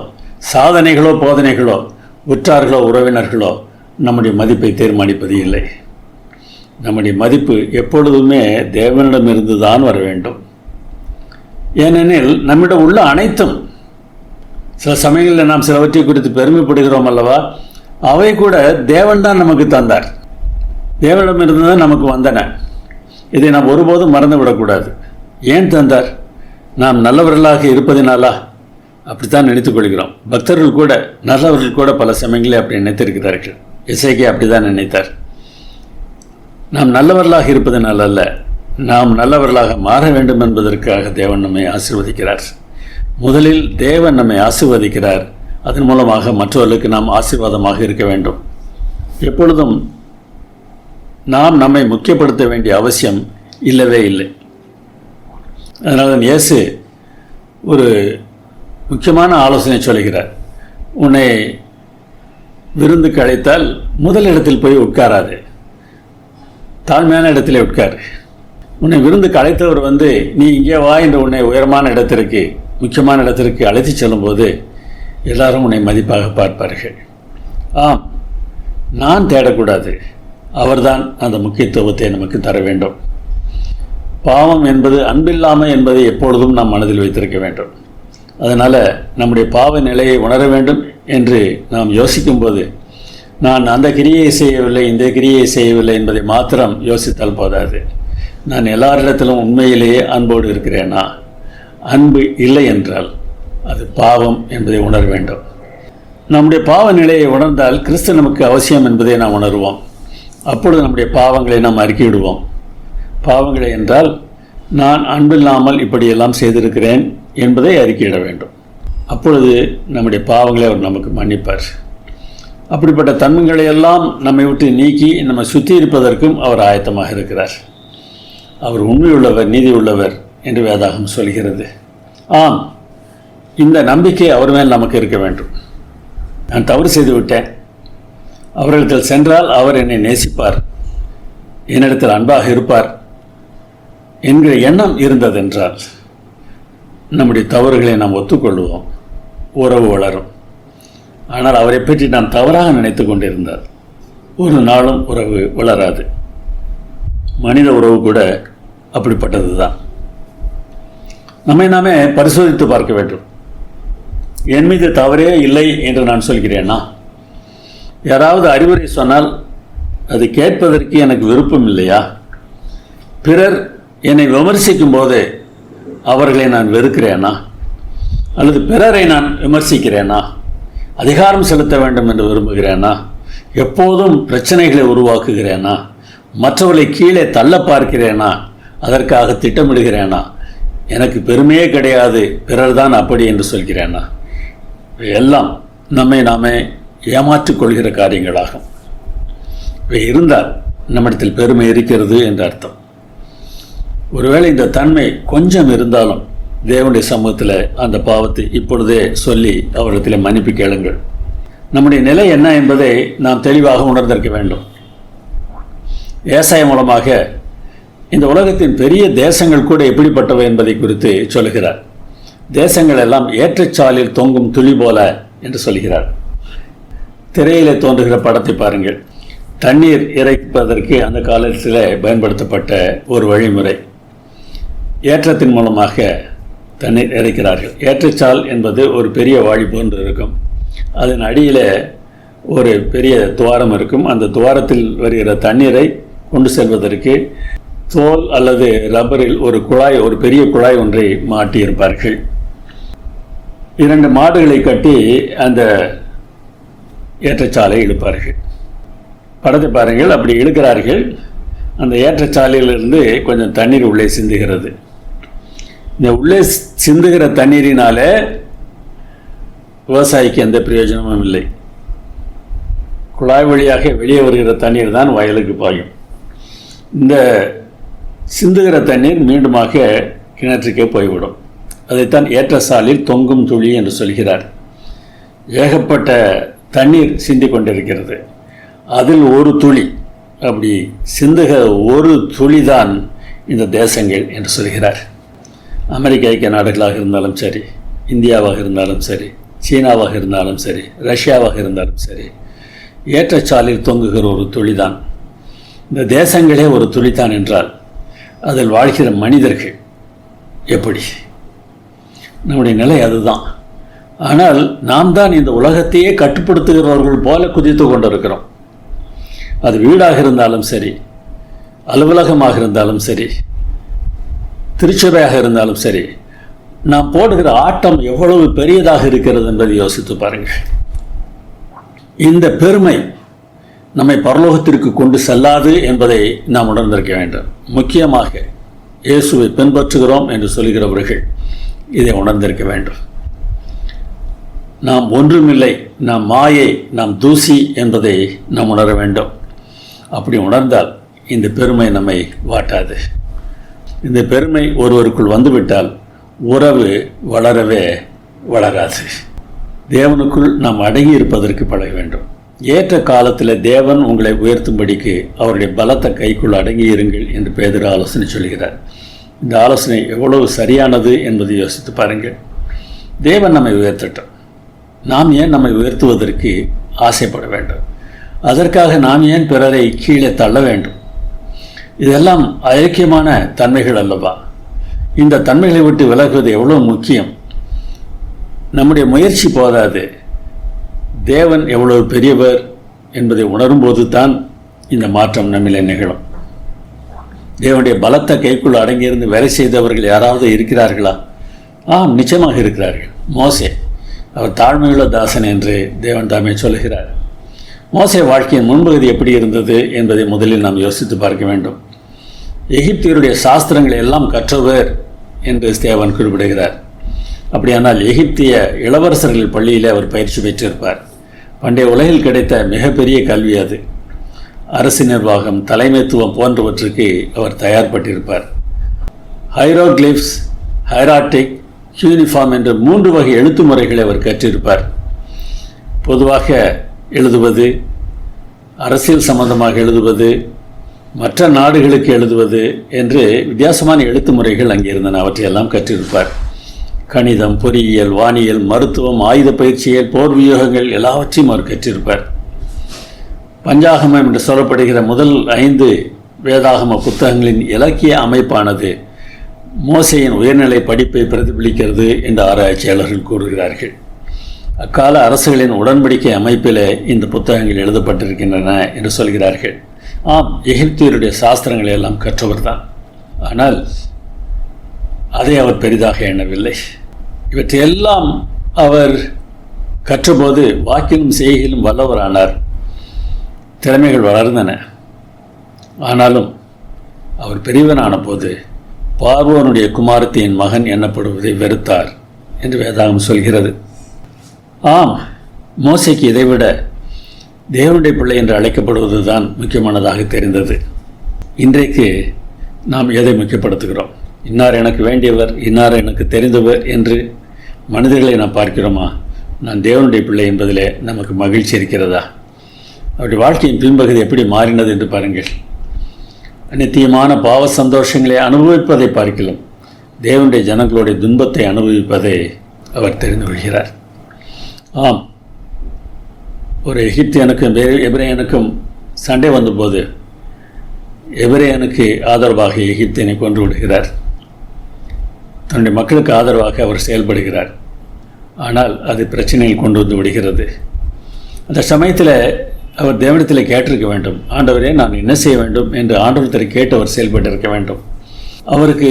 சாதனைகளோ போதனைகளோ, உற்றார்களோ உறவினர்களோ நம்முடைய மதிப்பை தீர்மானிப்பது இல்லை. நம்முடைய மதிப்பு எப்பொழுதுமே தேவனிடமிருந்து தான் வர வேண்டும். ஏனெனில் நம்மிடம் உள்ள அனைத்தும், சில சமயங்களில் நாம் சிலவற்றை குறித்து பெருமைப்படுகிறோம் அல்லவா, அவை கூட தேவன் தான் நமக்கு தந்தார். தேவனிடமிருந்து தான் நமக்கு வந்தன. இதை நாம் ஒருபோதும் மறந்துவிடக்கூடாது. ஏன் தந்தார்? நாம் நல்லவர்களாக இருப்பதினாலா? அப்படித்தான் நினைத்துக் கொள்கிறோம். பக்தர்கள் கூட, நல்லவர்கள் கூட பல சமயங்களில் அப்படி நினைத்திருக்கிறார்கள். எசேக்கியா அப்படிதான் நினைத்தார். நாம் நல்லவர்களாக இருப்பதனால் அல்ல, நாம் நல்லவர்களாக மாற வேண்டும் என்பதற்காக தேவன் நம்மை ஆசீர்வதிக்கிறார். முதலில் தேவன் நம்மை ஆசீர்வதிக்கிறார். அதன் மூலமாக மற்றவர்களுக்கு நாம் ஆசீர்வாதமாக இருக்க வேண்டும். எப்பொழுதும் நாம் நம்மை முக்கியப்படுத்த வேண்டிய அவசியம் இல்லவே இல்லை. அதனால் தான் இயேசு ஒரு முக்கியமான ஆலோசனை சொல்கிறார். உன்னை விருந்துக்கு அழைத்தால் முதல் இடத்தில் போய் உட்காராது, தாழ்மையான இடத்திலே உட்கார். உன்னை விருந்துக்கு அழைத்தவர் நீ இங்கே வா என்று உன்னை உயரமான இடத்திற்கு, முக்கியமான இடத்திற்கு அழைத்து செல்லும்போது எல்லாரும் உன்னை மதிப்பாக பார்ப்பார்கள். ஆம், நான் தேடக்கூடாது, அவர்தான் அந்த முக்கியத்துவத்தை நமக்கு தர வேண்டும். பாவம் என்பது அன்பில்லாமை என்பதை எப்பொழுதும் நாம் மனதில் வைத்திருக்க வேண்டும். அதனால் நம்முடைய பாவ நிலையை உணர வேண்டும் என்று நாம் யோசிக்கும்போது, நான் அந்த கிரியை செய்யவில்லை, இந்த கிரியை செய்யவில்லை என்பதை மாத்திரம் யோசித்தால் போதாது. நான் எல்லாரிடத்திலும் உண்மையிலேயே அன்போடு இருக்கிறேனா? அன்பு இல்லை என்றால் அது பாவம் என்பதை உணர வேண்டும். நம்முடைய பாவ நிலையை உணர்ந்தால் கிறிஸ்து நமக்கு அவசியம் என்பதை நாம் உணர்வோம். அப்பொழுது நம்முடைய பாவங்களை நாம் அறிக்கையிடுவோம். பாவங்களை என்றால் நான் அன்பில்லாமல் இப்படியெல்லாம் செய்திருக்கிறேன் என்பதை அறிக்கையிட வேண்டும். அப்பொழுது நம்முடைய பாவங்களை அவர் நமக்கு மன்னிப்பார். அப்படிப்பட்ட தன்மைகளை எல்லாம் நம்மை விட்டு நீக்கி நம்மை சுற்றி இருப்பதற்கும் அவர் ஆயத்தமாக இருக்கிறார். அவர் உண்மையுள்ளவர், நீதி உள்ளவர் என்று வேதாகம் சொல்கிறது. ஆம், இந்த நம்பிக்கை அவர் மேல் நமக்கு இருக்க வேண்டும். நான் தவறு செய்து விட்டேன், அவரிடத்தில் சென்றால் அவர் என்னை நேசிப்பார், என்னிடத்தில் அன்பாக இருப்பார் என்கிற எண்ணம் இருந்ததென்றால் நம்முடைய தவறுகளை நாம் ஒத்துக்கொள்வோம், உறவு வளரும். ஆனால் அவரை பற்றி நாம் தவறாக நினைத்து கொண்டிருந்தால் ஒரு நாளும் உறவு வளராது. மனித உறவு கூட அப்படிப்பட்டது தான். நம்மை நாமே பரிசோதித்து பார்க்க வேண்டும். என் மீது தவறே இல்லை என்று நான் சொல்கிறேனா? யாராவது அறிவுரை சொன்னால் அது கேட்பதற்கு எனக்கு விருப்பம் இல்லையா? பிறர் என்னை விமர்சிக்கும் போது அவர்களை நான் வெறுக்கிறேனா? அல்லது பிறரை நான் விமர்சிக்கிறேனா? அதிகாரம் செலுத்த வேண்டும் என்று விரும்புகிறேனா? எப்போதும் பிரச்சனைகளை உருவாக்குகிறேனா? மற்றவர்களை கீழே தள்ள பார்க்கிறேனா? அதற்காக திட்டமிடுகிறேனா? எனக்கு பெருமையே கிடையாது, பிறர் தான் அப்படி என்று சொல்கிறேனா? எல்லாம் நம்மை நாமே ஏமாற்றிக் கொள்கிற காரியங்களாகும். இவை இருந்தால் நம்மிடத்தில் பெருமை இருக்கிறது என்று அர்த்தம். ஒருவேளை இந்த தன்மை கொஞ்சம் இருந்தாலும் தேவனுடைய சமூகத்தில் அந்த பாவத்தை இப்பொழுதே சொல்லி அவரிடத்தில் மன்னிப்பு கேளுங்கள். நம்முடைய நிலை என்ன என்பதை நாம் தெளிவாக உணர்ந்திருக்க வேண்டும். ஏசாயா மூலமாக இந்த உலகத்தின் பெரிய தேசங்கள் கூட எப்படிப்பட்டவை என்பதை குறித்து சொல்கிறார். தேசங்கள் எல்லாம் ஏற்றச்சாலில் தொங்கும் துளி போல என்று சொல்கிறார். திரையிலே தோன்றுகிற படத்தை பாருங்கள். தண்ணீர் இறைப்பதற்கு அந்த காலத்தில் பயன்படுத்தப்பட்ட ஒரு வழிமுறை. ஏற்றத்தின் மூலமாக தண்ணீர் இறைக்கிறார்கள். ஏற்றச்சால் என்பது ஒரு பெரிய வாளி போன்று இருக்கும். அதன் அடியில் ஒரு பெரிய துவாரம் இருக்கும். அந்த துவாரத்தில் வருகிற தண்ணீரை கொண்டு செல்வதற்கு தோல் அல்லது ரப்பரில் ஒரு பெரிய குழாய் ஒன்றை மாட்டியிருப்பார்கள். 2 மாடுகளை கட்டி அந்த ஏற்றச்சாலை இழுப்பார்கள். படத்தை பாருங்கள். அப்படி இழுக்கிறார்கள். அந்த ஏற்றச்சாலையிலிருந்து கொஞ்சம் தண்ணீர் உள்ளே சிந்துகிறது. இந்த உள்ளே சிந்துகிற தண்ணீரினால விவசாயிக்கு எந்த பிரயோஜனமும் இல்லை. குழாய் வழியாக வெளியே வருகிற தண்ணீர் தான் வயலுக்கு பாயும். இந்த சிந்துகிற தண்ணீர் மீண்டுமாக கிணற்றுக்கே போய்விடும். அதைத்தான் ஏற்றச்சாலில் தொங்கும் துளி என்று சொல்கிறார். ஏகப்பட்ட தண்ணீர் சிந்தி கொண்டிருக்கிறது. அதில் ஒரு துளி, அப்படி சிந்துகிற ஒரு துளிதான் இந்த தேசங்கள் என்று சொல்கிறார். அமெரிக்க ஐக்கிய நாடுகளாக இருந்தாலும் சரி, இந்தியாவாக இருந்தாலும் சரி, சீனாவாக இருந்தாலும் சரி, ரஷ்யாவாக இருந்தாலும் சரி, ஏற்றச்சாலில் தொங்குகிற ஒரு துளிதான். இந்த தேசங்களே ஒரு துளிதான் என்றால் அதில் வாழ்கிற மனிதர்கள் எப்படி? நம்முடைய நிலை அதுதான். ஆனால் நாம் தான் இந்த உலகத்தையே கட்டுப்படுத்துகிறவர்கள் போல குதித்து கொண்டிருக்கிறோம். அது வீடாக இருந்தாலும் சரி, அலுவலகமாக இருந்தாலும் சரி, திருச்சபையாக இருந்தாலும் சரி, நாம் போடுகிற ஆட்டம் எவ்வளவு பெரியதாக இருக்கிறது என்பதை யோசித்து பாருங்கள். இந்த பெருமை நம்மை பரலோகத்திற்கு கொண்டு செல்லாது என்பதை நாம் உணர்ந்திருக்க வேண்டும். முக்கியமாக இயேசுவை பின்பற்றுகிறோம் என்று சொல்கிறவர்கள் இதை உணர்ந்திருக்க வேண்டும். நாம் ஒன்றுமில்லை, நாம் மாயை, நாம் தூசி என்பதை நாம் உணர வேண்டும். அப்படி உணர்ந்தால் இந்த பெருமை நம்மை வாட்டாது. இந்த பெருமை ஒருவருக்குள் வந்துவிட்டால் உறவு வளரவே வளராது. தேவனுக்குள் நாம் அடங்கி இருப்பதற்கு பழக வேண்டும். ஏற்ற காலத்தில் தேவன் உங்களை உயர்த்தும்படிக்கு அவருடைய பலத்த கைக்குள் அடங்கி இருங்கள் என்று பேதுரு ஆலோசனை சொல்கிறார். இந்த ஆலோசனை எவ்வளவு சரியானது என்பதை யோசித்து பாருங்கள். தேவன் நம்மை உயர்த்தட்டும். நாம் ஏன் நம்மை உயர்த்துவதற்கு ஆசைப்பட வேண்டும்? அதற்காக நாம் ஏன் பிறரை கீழே தள்ள வேண்டும்? இதெல்லாம் ஐக்கியமான தன்மைகள் அல்லவா? இந்த தன்மைகளை விட்டு விலகுவது எவ்வளவு முக்கியம். நம்முடைய முயற்சி போதாது. தேவன் எவ்வளவு பெரியவர் என்பதை உணரும்போது தான் இந்த மாற்றம் நம்மிலே நிகழும். தேவனுடைய பலத்த கைக்குள் அடங்கியிருந்து வேலை செய்தவர்கள் யாராவது இருக்கிறார்களா? நிச்சயமாக இருக்கிறார்கள். மோசே, அவர் தாழ்மையுள்ள தாசன் என்று தேவன் தாமே சொல்கிறார். மோசே வாழ்க்கையின் முன்பகுதி எப்படி இருந்தது என்பதை முதலில் நாம் யோசித்து பார்க்க வேண்டும். எகிப்தியருடைய சாஸ்திரங்களை எல்லாம் கற்றவர் என்று தேவன் குறிப்பிடுகிறார். அப்படியானால் எகிப்திய இளவரசர்கள் பள்ளியில் அவர் பயிற்சி பெற்றிருப்பார். பண்டைய உலகில் கிடைத்த மிகப்பெரிய கல்வி அது. அரசு நிர்வாகம், தலைமைத்துவம் போன்றவற்றுக்கு அவர் தயார்பட்டிருப்பார். ஹைரோக்ளிப்ஸ், ஹைராட்டிக், யூனிஃபார்ம் என்ற 3 வகை எழுத்து முறைகளை அவர் கற்றிருப்பார். பொதுவாக எழுதுவது, அரசியல் சம்பந்தமாக எழுதுவது, மற்ற நாடுகளுக்கு எழுதுவது என்று வித்தியாசமான எழுத்து முறைகள் அங்கே இருந்தன. அவற்றையெல்லாம் கற்றிருப்பார். கணிதம், பொறியியல், வானியல், மருத்துவம், ஆயுத பயிற்சியல், போர் வியூகங்கள் எல்லாவற்றையும் அவர் கற்றிருப்பார். பஞ்சாகமம் என்று சொல்லப்படுகிற முதல் 5 வேதாகம புத்தகங்களின் இலக்கிய அமைப்பானது மோசேயின் உயர்நிலை படிப்பை பிரதிபலிக்கிறது என்று ஆராய்ச்சியாளர்கள் கூறுகிறார்கள். அக்கால அரசுகளின் உடன்படிக்கை அமைப்பில் இந்த புத்தகங்கள் எழுதப்பட்டிருக்கின்றன என்று சொல்கிறார்கள். எகிப்தியருடைய சாஸ்திரங்களை எல்லாம் கற்றவர் தான். ஆனால் அதை அவர் பெரிதாக எண்ணவில்லை. இவற்றையெல்லாம் அவர் கற்றபோது வாக்கிலும் செய்கையிலும் வல்லவரானார். திறமைகள் வளர்ந்தன. ஆனாலும் அவர் பெரியவனான போது பார்வோனுடைய குமாரத்தின் மகன் எண்ணப்படுவதை வெறுத்தார் என்று வேதாகம் சொல்கிறது. மோசேக்கு இதைவிட தேவனுடைய பிள்ளை என்று அழைக்கப்படுவது தான் முக்கியமானதாக தெரிந்தது. இன்றைக்கு நாம் எதை முக்கியப்படுத்துகிறோம்? இன்னார் எனக்கு வேண்டியவர், இன்னார் எனக்கு தெரிந்தவர் என்று மனிதர்களை நாம் பார்க்கிறோமா? நான் தேவனுடைய பிள்ளை என்பதிலே நமக்கு மகிழ்ச்சி இருக்கிறதா? அவருடைய வாழ்க்கையின் பின்பகுதி எப்படி மாறினது என்று பாருங்கள். நித்தியமான பாவ சந்தோஷங்களை அனுபவிப்பதை பார்க்கலாம் தேவனுடைய ஜனங்களுடைய துன்பத்தை அனுபவிப்பதை அவர் தெரிந்து கொள்கிறார். ஆம், ஒரு எகிப்தியனுக்கும் எபிரேயனுக்கும் சண்டை வந்தபோது எபிரேயனுக்கு ஆதரவாக எகிப்தியனை கொன்று விடுகிறார். தன்னுடைய மக்களுக்கு ஆதரவாக அவர் செயல்படுகிறார். ஆனால் அது பிரச்சனையில் கொண்டு வந்து விடுகிறது. அந்த சமயத்தில் அவர் தேவனிடத்தில் கேட்டிருக்க வேண்டும், ஆண்டவரே நான் என்ன செய்ய வேண்டும் என்று ஆண்டவரத்தில் கேட்டு அவர் செயல்பட்டு இருக்க வேண்டும். அவருக்கு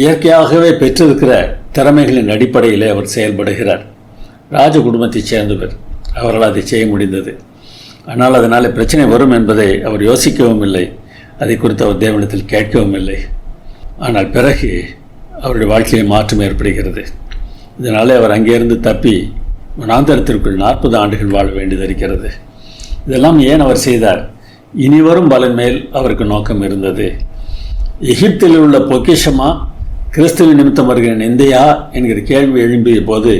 இயற்கையாகவே பெற்றிருக்கிற திறமைகளின் அடிப்படையிலே அவர் செயல்படுகிறார். ராஜ குடும்பத்தைச் சேர்ந்தவர், அவரால் அதை செய்ய முடிந்தது. ஆனால் அதனால் பிரச்சனை வரும் என்பதை அவர் யோசிக்கவும் இல்லை, அதை குறித்து அவர் தேவனிடத்தில் கேட்கவும் இல்லை. ஆனால் பிறகு அவருடைய வாழ்க்கையில் மாற்றம் ஏற்படுகிறது. இதனாலே அவர் அங்கேருந்து தப்பி வனாந்தரத்திற்குள் 40 ஆண்டுகள் வாழ வேண்டியது இருக்கிறது. இதெல்லாம் ஏன் அவர் செய்தார்? இனிவரும் பலன் மேல் அவருக்கு நோக்கம் இருந்தது. எகிப்தில் உள்ள பொக்கிஷமா கிறிஸ்துவின் நிமித்தம் வருகிற நிந்தையா என்கிற கேள்வி எழும்பிய போது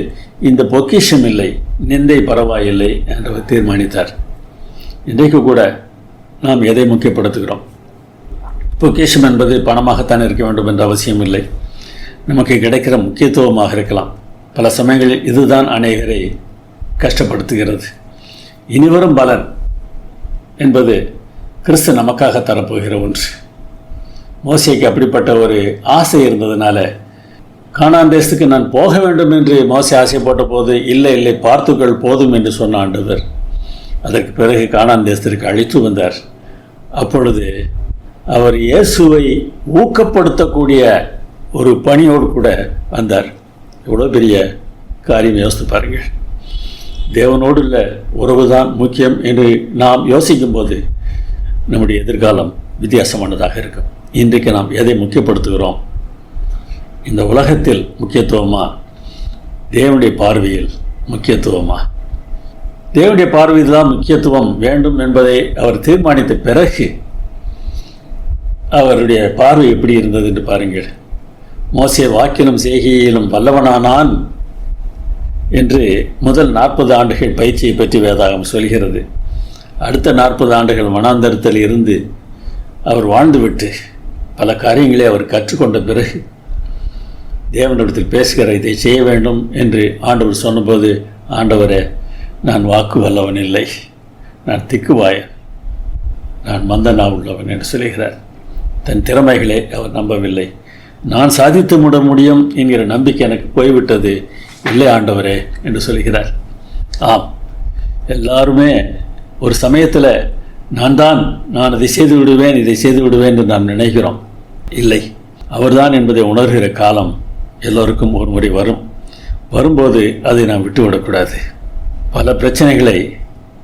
இந்த பொக்கிஷம் இல்லை, நிந்தை பரவாயில்லை என்று அவர் தீர்மானித்தார். இன்றைக்கு கூட நாம் எதை முக்கியப்படுத்துகிறோம்? பொக்கிஷம் என்பது பணமாகத்தான் இருக்க வேண்டும் என்ற அவசியம் இல்லை. நமக்கு கிடைக்கிற முக்கியத்துவமாக இருக்கலாம். பல சமயங்களில் இதுதான் அநேகரை கஷ்டப்படுத்துகிறது. இனிவரும் பலன் என்பது கிறிஸ்து நமக்காக தரப்போகிற ஒன்று. மோசேக்கு அப்படிப்பட்ட ஒரு ஆசை இருந்ததுனால கானான் தேசத்துக்கு நான் போக வேண்டும் என்று மோசே ஆசைப்பட்ட போது இல்லை இல்லை பார்த்துக்கள் போதும் என்று சொன்ன ஆண்டவர் அதற்கு பிறகு கானான் தேசத்திற்கு அழைத்து வந்தார். அப்பொழுது அவர் இயேசுவை ஊக்கப்படுத்தக்கூடிய ஒரு பணியோடு கூட வந்தார். எவ்வளோ பெரிய காரியம் யோசித்து பாருங்கள். தேவனோடு உள்ள உறவு தான் முக்கியம் என்று நாம் யோசிக்கும்போது நம்முடைய எதிர்காலம் வித்தியாசமானதாக இருக்கும். இன்றைக்கு நாம் எதை முக்கியப்படுத்துகிறோம்? இந்த உலகத்தில் முக்கியத்துவமா, தேவனுடைய பார்வையில் முக்கியத்துவமா? தேவனுடைய பார்வையில் தான் முக்கியத்துவம் வேண்டும் என்பதை அவர் தீர்மானித்த பிறகு அவருடைய பார்வை எப்படி இருந்தது என்று பாருங்கள். மோசே வாக்கிலும் செய்கையிலும் வல்லவனானான் என்று முதல் 40 ஆண்டுகள் பயிற்சியை பற்றி வேதாகம் சொல்கிறது. அடுத்த 40 ஆண்டுகள் வனாந்தரத்தில் இருந்து அவர் வாழ்ந்துவிட்டு பல காரியங்களை அவர் கற்றுக்கொண்ட பிறகு தேவனிடத்தில் பேசுகிற இதை செய்ய வேண்டும் என்று ஆண்டவர் சொன்னபோது, ஆண்டவரே நான் வாக்கு வல்லவன் இல்லை, நான் திக்குவாயன், நான் மந்தனா உள்ளவன் என்று சொல்கிறார். தன் திறமைகளை அவர் நம்பவில்லை. நான் சாதித்து விட முடியும் என்கிற நம்பிக்கை எனக்கு போய்விட்டது, இல்லை ஆண்டவரே என்று சொல்கிறார். ஆம், எல்லாருமே ஒரு சமயத்தில் நான் அதை செய்து விடுவேன் இதை செய்து விடுவேன் என்று நாம் நினைக்கிறோம். இல்லை, அவர்தான் என்பதை உணர்கிற காலம் எல்லோருக்கும் ஒரு முறை வரும்போது அதை நாம் விட்டுவிடக்கூடாது. பல பிரச்சனைகளை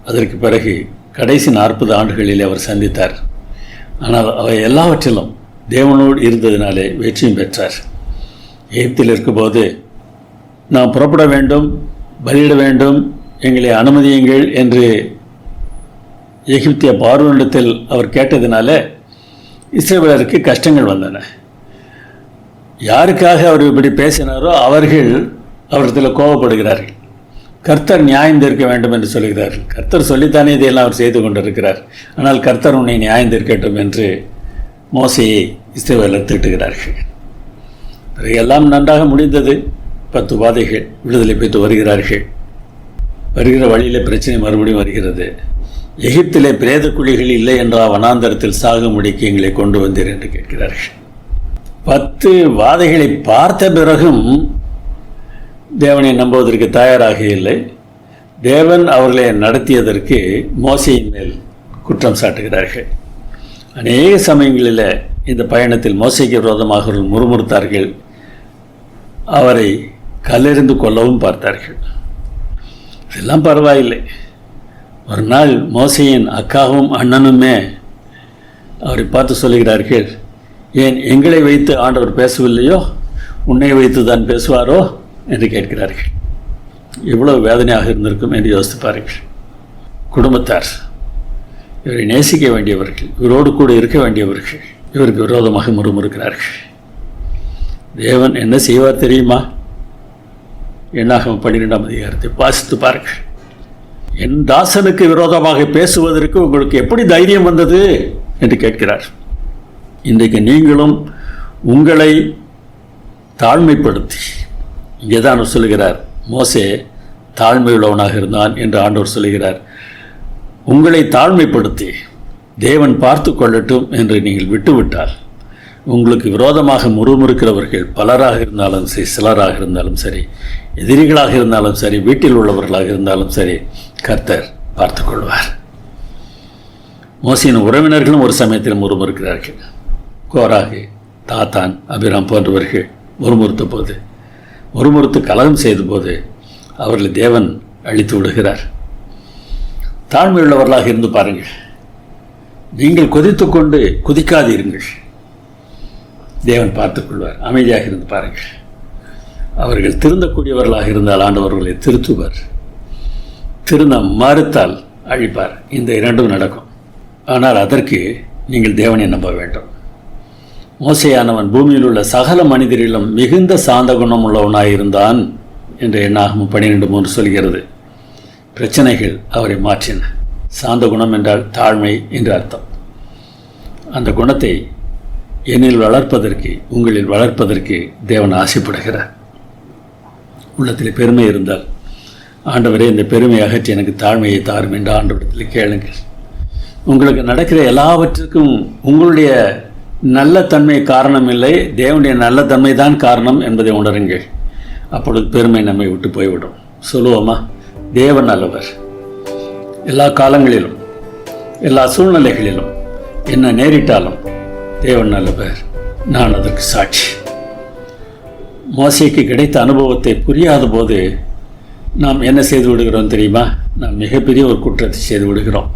அதற்கு பிறகு கடைசி 40 ஆண்டுகளில் அவர் சந்தித்தார். ஆனால் அவை எல்லாவற்றிலும் தேவனோடு இருந்ததினாலே வெற்றியும் பெற்றார். எகிப்தில் இருக்கும்போது நாம் புறப்பட வேண்டும், பலியிட வேண்டும், எங்களை அனுமதியுங்கள் என்று எகிப்திய பார்வோனிடத்தில் அவர் கேட்டதினால இஸ்ரவேலருக்கு கஷ்டங்கள் வந்தன. யாருக்காக அவர் இப்படி பேசினாரோ அவர்கள் அவரிடத்தில் கோபப்படுகிறார்கள். கர்த்தர் நியாயம் தீர்க்க வேண்டும் என்று சொல்கிறார்கள். கர்த்தர் சொல்லித்தானே இதையெல்லாம் அவர் செய்து கொண்டிருக்கிறார். ஆனால் கர்த்தர் உன்னை நியாயம் தீர்க்கட்டும் என்று மோசேயை இஸ்ரவேலர் திட்டுகிறார்கள். எல்லாம் நன்றாக முடிந்தது. 10 வாதைகள் விடுதலை பெற்று வருகிறார்கள். வருகிற வழியில் பிரச்சனை மறுபடியும் வருகிறது. எகிப்திலே பிரேத குழிகள் இல்லை என்றால் வனாந்தரத்தில் சாகும்படிக்கு எங்களை கொண்டு வந்தீர் என்று கேட்கிறார்கள். 10 வாதைகளை பார்த்த பிறகும் தேவனை நம்புவதற்கு தயாராக இல்லை. தேவன் அவர்களை நடத்தியதற்கு மோசேயின் மேல் குற்றம் சாட்டுகிறார்கள். அநேக சமயங்களில் இந்த பயணத்தில் மோசேக்கு விரோதமாக அவர்கள் முறுமுறுத்தார்கள். அவரை கல்லெறிந்து கொல்லவும் பார்த்தார்கள். இதெல்லாம் பரவாயில்லை. ஒரு நாள் மோசேயின் அக்காவும் அண்ணனுமே அவரை பார்த்து சொல்லுகிறார்கள், ஏன் எங்களை வைத்து ஆண்டவர் பேசவில்லையோ, உன்னை வைத்து தான் பேசுவாரோ என்று கேட்கிறார்கள். எவ்வளவு வேதனையாக இருந்திருக்கும் என்று யோசித்து பாருங்கள். குடும்பத்தார் இவரை நேசிக்க வேண்டியவர்கள், இவரோடு கூட இருக்க வேண்டியவர்கள் இவருக்கு விரோதமாக முறுமுறுக்கிறார்கள். தேவன் என்ன செய்வார் தெரியுமா? என்னாகும் 12ஆம் அதிகாரத்தை வாசித்து பாருங்கள். என் தாசனுக்கு விரோதமாக பேசுவதற்கு உங்களுக்கு எப்படி தைரியம் வந்தது என்று கேட்கிறார். இன்றைக்கு நீங்களும் உங்களை தாழ்மைப்படுத்தி, இங்கே தான் அவர் சொல்லுகிறார், மோசே தாழ்மையுள்ளவனாக இருந்தான் என்று ஆண்டவர் சொல்லுகிறார். உங்களை தாழ்மைப்படுத்தி தேவன் பார்த்து கொள்ளட்டும் என்று நீங்கள் விட்டுவிட்டால், உங்களுக்கு விரோதமாக முறுமுறுக்கிறவர்கள் பலராக இருந்தாலும் சரி, சிலராக இருந்தாலும் சரி, எதிரிகளாக இருந்தாலும் சரி, வீட்டில் உள்ளவர்களாக இருந்தாலும் சரி, கர்த்தர் பார்த்து கொள்வார். மோசையின் உறவினர்களும் ஒரு சமயத்தில் முறுமுறுக்கிறார்கள். கோராகு, தாத்தான், அபிராம் போன்றவர்கள் முறுமுறுத்து கலகம் செய்த போது அவர்களை தேவன் அழித்து விடுகிறார். தாழ்மையுள்ளவர்களாக இருந்து பாருங்கள். நீங்கள் கொதித்து கொண்டு குதிக்காதீர்கள், தேவன் பார்த்துக் கொள்வார். அமைதியாக இருந்து பாருங்கள். அவர்கள் திருந்தக்கூடியவர்களாக இருந்தால் ஆண்டவர்களை திருத்துவார், திருந்த மறுத்தால் அழிப்பார். இந்த இரண்டும் நடக்கும். ஆனால் அதற்கு நீங்கள் தேவனை நம்ப வேண்டும். மோசையானவன் பூமியில் உள்ள சகல மனிதரிலும் மிகுந்த சாந்த குணம் உள்ளவனாயிருந்தான் என்று எண்ணாகமம் 12:3 சொல்கிறது. பிரச்சனைகள் அவரை மாற்றின. சாந்த குணம் என்றால் தாழ்மை என்று அர்த்தம். அந்த குணத்தை என்னில் வளர்ப்பதற்கு, உங்களில் வளர்ப்பதற்கு தேவன் ஆசைப்படுகிறார். உள்ளத்தில் பெருமை இருந்தால், ஆண்டவரே இந்த பெருமையை அகற்றி எனக்கு தாழ்மையை தாரும் என்று ஆண்டவரிடத்தில் கேளுங்கள். உங்களுக்கு நடக்கிற எல்லாவற்றுக்கும் உங்களுடைய நல்ல தன்மை காரணம் இல்லை, தேவனுடைய நல்ல தன்மை தான் காரணம் என்பதை உணருங்கள். அப்பொழுது பெருமை நம்மை விட்டு போய்விடும். சொல்லுவோமா? தேவன் நல்லவர். எல்லா காலங்களிலும், எல்லா சூழ்நிலைகளிலும் என்ன நேரிட்டாலும் தேவன் நல்லவர். நான் அதற்கு சாட்சி. மோசேக்கு கிடைத்த அனுபவத்தை புரியாத போது நாம் என்ன செய்து விடுகிறோம் தெரியுமா? நாம் மிகப்பெரிய ஒரு குற்றத்தை செய்து விடுகிறோம்.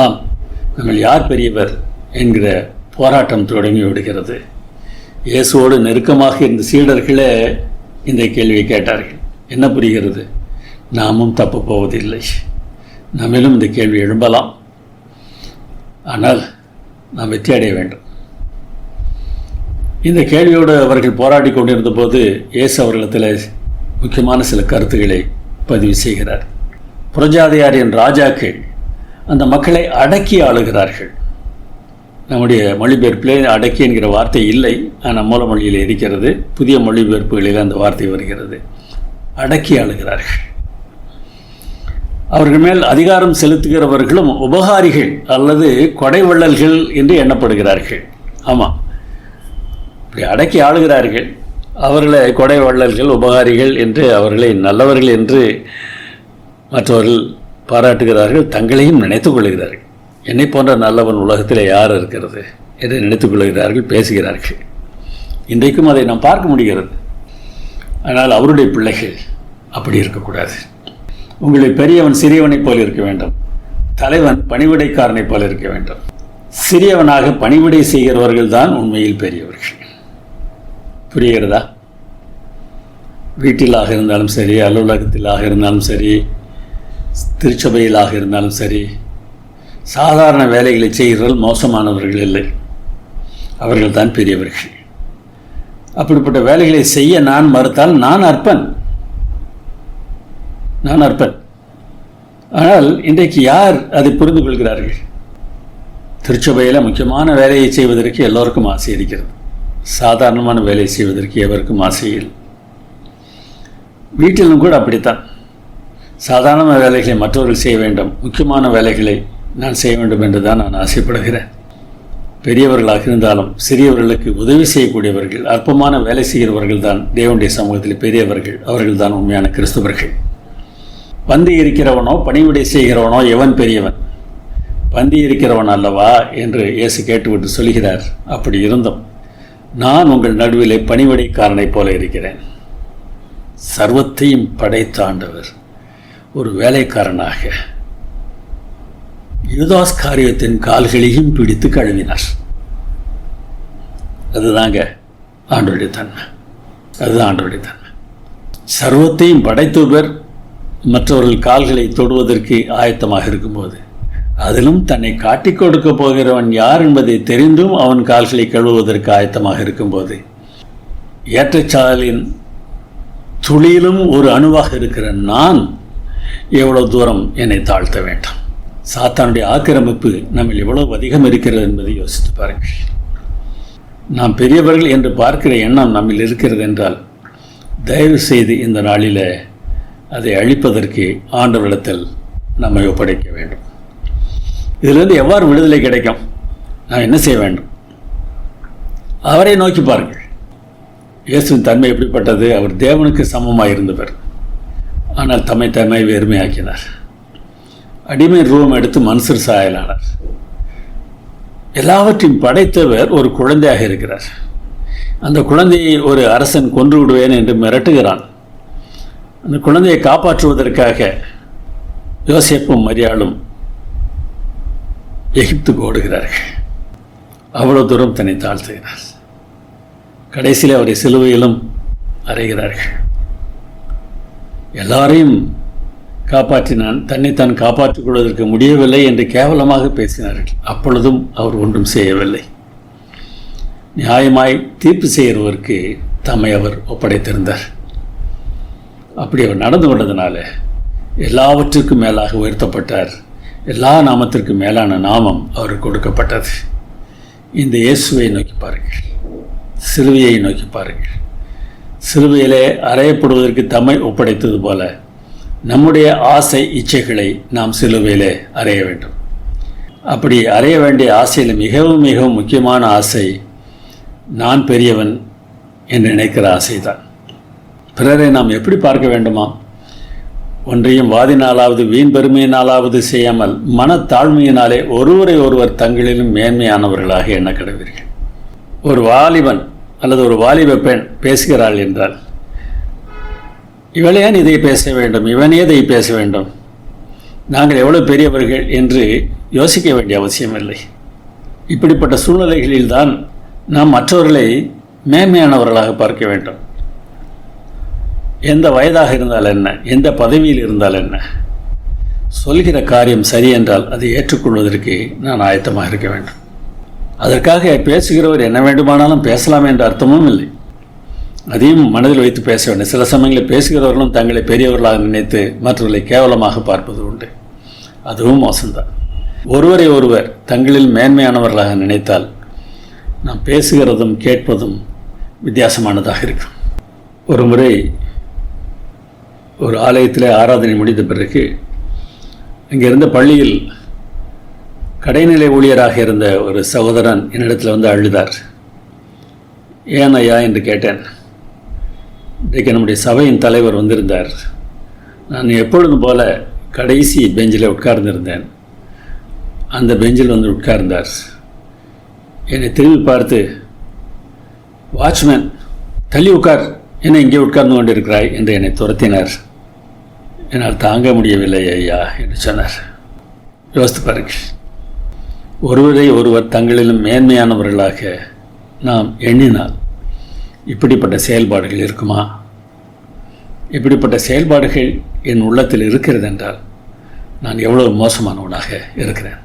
ஆம், நம்ம யார் பெரியவர் என்கிற போராட்டம் தொடங்கி விடுகிறது. இயேசுவோடு நெருக்கமாக இருந்த சீடர்களே இந்த கேள்வியை கேட்டார்கள். என்ன புரிகிறது? நாமும் தப்பு போவதில்லை. நம்மிலும் இந்த கேள்வி எழும்பலாம். ஆனால் நாம் வெற்றி அடைய வேண்டும். இந்த கேள்வியோடு அவர்கள் போராடி கொண்டிருந்த போது இயேசு அவர்களிடத்தில் முக்கியமான சில கருத்துக்களை பதிவு செய்கிறார். புறஜாதியாரின் ராஜாக்கள் அந்த மக்களை அடக்கி ஆளுகிறார்கள். நம்முடைய மொழிபெயர்ப்பிலே அடக்கி என்கிற வார்த்தை இல்லை, ஆனால் மூல மொழியில் இருக்கிறது. புதிய மொழிபெயர்ப்புகளில் அந்த வார்த்தை வருகிறது. அடக்கி ஆளுகிறார்கள். அவர்கள் மேல் அதிகாரம் செலுத்துகிறவர்களும் உபகாரிகள் அல்லது கொடைவள்ளல்கள் என்று எண்ணப்படுகிறார்கள். ஆமாம், இப்படி அடக்கி ஆளுகிறார்கள். அவர்களை கொடைவள்ளல்கள், உபகாரிகள் என்று, அவர்களை நல்லவர்கள் என்று மற்றவர்கள் பாராட்டுகிறார்கள். தங்களையும் நினைத்துக் கொள்கிறார்கள். என்னை போன்ற நல்லவன் உலகத்தில் யார் இருக்கிறது என்று நினைத்துக் கொள்கிறார்கள், பேசுகிறார்கள். இன்றைக்கும் அதை நாம் பார்க்க முடிகிறது. ஆனால் அவருடைய பிள்ளைகள் அப்படி இருக்கக்கூடாது. உங்களை பெரியவன் சிறியவனைப் போல் இருக்க வேண்டும். தலைவன் பணிவிடைக்காரனைப் போல் இருக்க வேண்டும். சிறியவனாக பணிவிடை செய்கிறவர்கள் தான் உண்மையில் பெரியவர்கள். புரிகிறதா? வீட்டிலாக இருந்தாலும் சரி, அலுவலகத்திலாக இருந்தாலும் சரி, திருச்சபையிலாக இருந்தாலும் சரி, சாதாரண வேலைகளை செய்கிறவர்கள் மோசமானவர்கள் இல்லை, அவர்கள் தான் பெரியவர்கள். அப்படிப்பட்ட வேலைகளை செய்ய நான் மறுத்தால் நான் அற்பன். ஆனால் இன்றைக்கு யார் அதை புரிந்து கொள்கிறார்கள்? திருச்சபையில் முக்கியமான வேலையை செய்வதற்கு எல்லோருக்கும் ஆசை இருக்கிறது. சாதாரணமான வேலையை செய்வதற்கு எவருக்கும் ஆசை இல்லை. வீட்டிலும் கூட அப்படித்தான். சாதாரண வேலைகளை மற்றவர்கள் செய்ய வேண்டும், முக்கியமான வேலைகளை நான் செய்ய வேண்டும் என்று தான் நான் ஆசைப்படுகிறேன். பெரியவர்களாக இருந்தாலும் சிறியவர்களுக்கு உதவி செய்யக்கூடியவர்கள், அற்பமான வேலை செய்கிறவர்கள் தான் தேவனுடைய சமூகத்தில் பெரியவர்கள். அவர்கள் தான் உண்மையான கிறிஸ்தவர்கள். பந்தி இருக்கிறவனோ பணிவிடை செய்கிறவனோ எவன் பெரியவன்? பந்தி இருக்கிறவன் அல்லவா என்று இயேசு கேட்டுவிட்டு சொல்கிறார். அப்படி இருந்தும் நான் உங்கள் நடுவிலே பணிவிடைக்காரனைப் போல இருக்கிறேன். சர்வத்தையும் படைத்த ஆண்டவர் ஒரு வேலைக்காரனாக யூதாஸ் காரியத்தின் கால்களையும் பிடித்து கழுவினார். அதுதாங்க ஆண்டவருடைய தன்மை. அதுதான் ஆண்டவருடைய தன்மை. சர்வத்தையும் படைத்தவர் மற்றவர்கள் கால்களை தொடுவதற்கு ஆயத்தமாக இருக்கும்போது, அதிலும் தன்னை காட்டிக் கொடுக்க போகிறவன் யார் என்பதை தெரிந்தும் அவன் கால்களை கழுவுவதற்கு ஆயத்தமாக இருக்கும்போது, ஏற்றச்சாலின் துளியிலும் ஒரு அணுவாக இருக்கிற நான் எவ்வளவு தூரம் என்னை தாழ்த்த வேண்டும்? சாத்தானுடைய ஆக்கிரமிப்பு நம்ம எவ்வளவு அதிகம் இருக்கிறது என்பதை யோசித்து பாருங்கள். நாம் பெரியவர்கள் என்று பார்க்கிற எண்ணம் நம்மில் இருக்கிறது என்றால் தயவு செய்து இந்த நாளில் அதை அழிப்பதற்கு ஆண்டவரிடத்தில் நம்மை ஒப்படைக்க வேண்டும். இதிலிருந்து எவ்வாறு விடுதலை கிடைக்கும்? நாம் என்ன செய்ய வேண்டும்? அவரை நோக்கி பாருங்கள். இயேசுவின் தன்மை எப்படிப்பட்டது? அவர் தேவனுக்கு சமமாக இருந்தவர். ஆனால் தம்மை வெறுமையாக்கினார். அடிமை ரூபம் எடுத்து மனுஷர் சாயலானார். எல்லாவற்றையும் படைத்தவர் ஒரு குழந்தையாக இருக்கிறார். அந்த குழந்தையை ஒரு அரசன் கொன்று விடுவேன் என்று மிரட்டுகிறான். அந்த குழந்தையை காப்பாற்றுவதற்காக யோசேப்பும் மரியாளும் எகிப்துக்கு ஓடுகிறார்கள். அவ்வளவு தூரம் தன்னை தாழ்த்துகிறார். கடைசியில் அவரை சிலுவையிலும் அறைகிறார்கள். எல்லாரையும் காப்பாற்றினான், தன்னைத்தான் காப்பாற்றிக் கொள்வதற்கு முடியவில்லை என்று கேவலமாக பேசினார்கள். அப்பொழுதும் அவர் ஒன்றும் செய்யவில்லை. நியாயமாய் தீர்ப்பு செய்கிறவருக்கு தம்மை அவர் ஒப்படைத்திருந்தார். அப்படி அவர் நடந்து கொண்டதுனால எல்லாவற்றுக்கும் மேலாக உயர்த்தப்பட்டார். எல்லா நாமத்திற்கும் மேலான நாமம் அவருக்கு கொடுக்கப்பட்டது. இந்த இயேசுவை நோக்கி பாருங்கள், சிலுவையை நோக்கி பாருங்கள். சிலுவையிலே அறையப்படுவதற்கு தம்மை ஒப்படைத்தது போல நம்முடைய ஆசை இச்சைகளை நாம் சிலுவையிலே அறைய வேண்டும். அப்படி அறைய வேண்டிய ஆசையில் மிகவும் மிகவும் முக்கியமான ஆசை நான் பெரியவன் என்று நினைக்கிற ஆசைதான். பிறரை நாம் எப்படி பார்க்க வேண்டுமா? ஒன்றையும் வாதினாலாவது வீண் பெருமையினாலாவது செய்யாமல் மனத்தாழ்மையினாலே ஒருவரை ஒருவர் தங்களிலும் மேன்மையானவர்களாக எண்ண கடவீர்கள். ஒரு வாலிபன் அல்லது ஒரு வாலிப பெண் பேசுகிறாள் என்றால், இவளே இதை பேச வேண்டும், இவனே இதை பேச வேண்டும், நாங்கள் எவ்வளவு பெரியவர்கள் என்று யோசிக்க வேண்டிய அவசியமில்லை. இப்படிப்பட்ட சூழ்நிலைகளில்தான் நாம் மற்றவர்களை மேன்மையானவர்களாக பார்க்க வேண்டும். எந்த வயதாக இருந்தால் என்ன, எந்த பதவியில் இருந்தால் என்ன, சொல்கிற காரியம் சரி என்றால் அதை ஏற்றுக்கொள்வதற்கு நான் ஆயத்தமாக இருக்க வேண்டும். அதற்காக பேசுகிறவர் என்ன வேண்டுமானாலும் பேசலாம் என்ற அர்த்தமும் இல்லை. அதையும் மனதில் வைத்து பேச வேண்டும். சில சமயங்களில் பேசுகிறவர்களும் தங்களை பெரியவர்களாக நினைத்து மற்றவர்களை கேவலமாக பார்ப்பது உண்டு. அதுவும் மோசம்தான். ஒருவரை ஒருவர் தங்களில் மேன்மையானவர்களாக நினைத்தால் நாம் பேசுகிறதும் கேட்பதும் வித்தியாசமானதாக இருக்கும். ஒரு முறை ஒரு ஆலயத்தில் ஆராதனை முடிந்த பிறகு அங்கே இருந்த பள்ளியில் கடைநிலை ஊழியராக இருந்த ஒரு சகோதரன் என்னிடத்தில் வந்து அழுதார். ஏன் ஐயா என்று கேட்டேன். இன்றைக்கு நம்முடைய சபையின் தலைவர் வந்திருந்தார். நான் எப்பொழுதும் போல கடைசி பெஞ்சில் உட்கார்ந்திருந்தேன். அந்த பெஞ்சில் வந்து உட்கார்ந்தார். என்னை திரும்பி பார்த்து, வாட்ச்மேன் தள்ளி உட்கார், என்ன இங்கே உட்கார்ந்து கொண்டிருக்கிறாய் என்று என்னை துரத்தினார். என்னால் தாங்க முடியவில்லை ஐயா என்று சொன்னார். யோசித்து பாருங்கள். ஒருவரை ஒருவர் தங்களிலும் மேன்மையானவர்களாக நாம் எண்ணினால் இப்படிப்பட்ட செயல்பாடுகள் இருக்குமா? இப்படிப்பட்ட செயல்பாடுகள் என் உள்ளத்தில் இருக்கிறது என்றால் நான் எவ்வளவு மோசமானவனாக இருக்கிறேன்.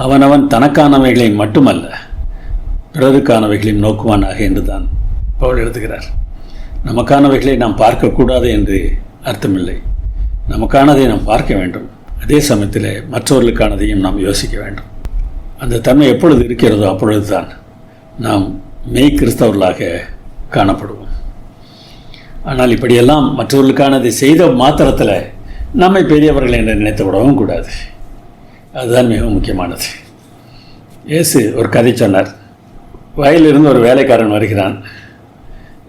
அவனவன் தனக்கானவைகளை மட்டுமல்ல பிறருக்கானவைகளையும் நோக்குவானாக என்று தான் பவுல் எழுதுகிறார். நமக்கானவைகளை நாம் பார்க்கக்கூடாது என்று அர்த்தமில்லை. நமக்கானதை நாம் பார்க்க வேண்டும். அதே சமயத்தில் மற்றவர்களுக்கானதையும் நாம் யோசிக்க வேண்டும். அந்த தன்மை எப்பொழுது இருக்கிறதோ அப்பொழுது தான் நாம் மெய் கிறிஸ்தவர்களாக காணப்படுவோம். ஆனால் இப்படியெல்லாம் மற்றவர்களுக்கானதை செய்த மாத்திரத்தில் நம்மை பெரியவர்கள் என்று நினைத்து விடவும் கூடாது. அதுதான் மிகவும் முக்கியமானது. இயேசு ஒரு கதை சொன்னார். வயலிலிருந்து ஒரு வேலைக்காரன் வருகிறான்.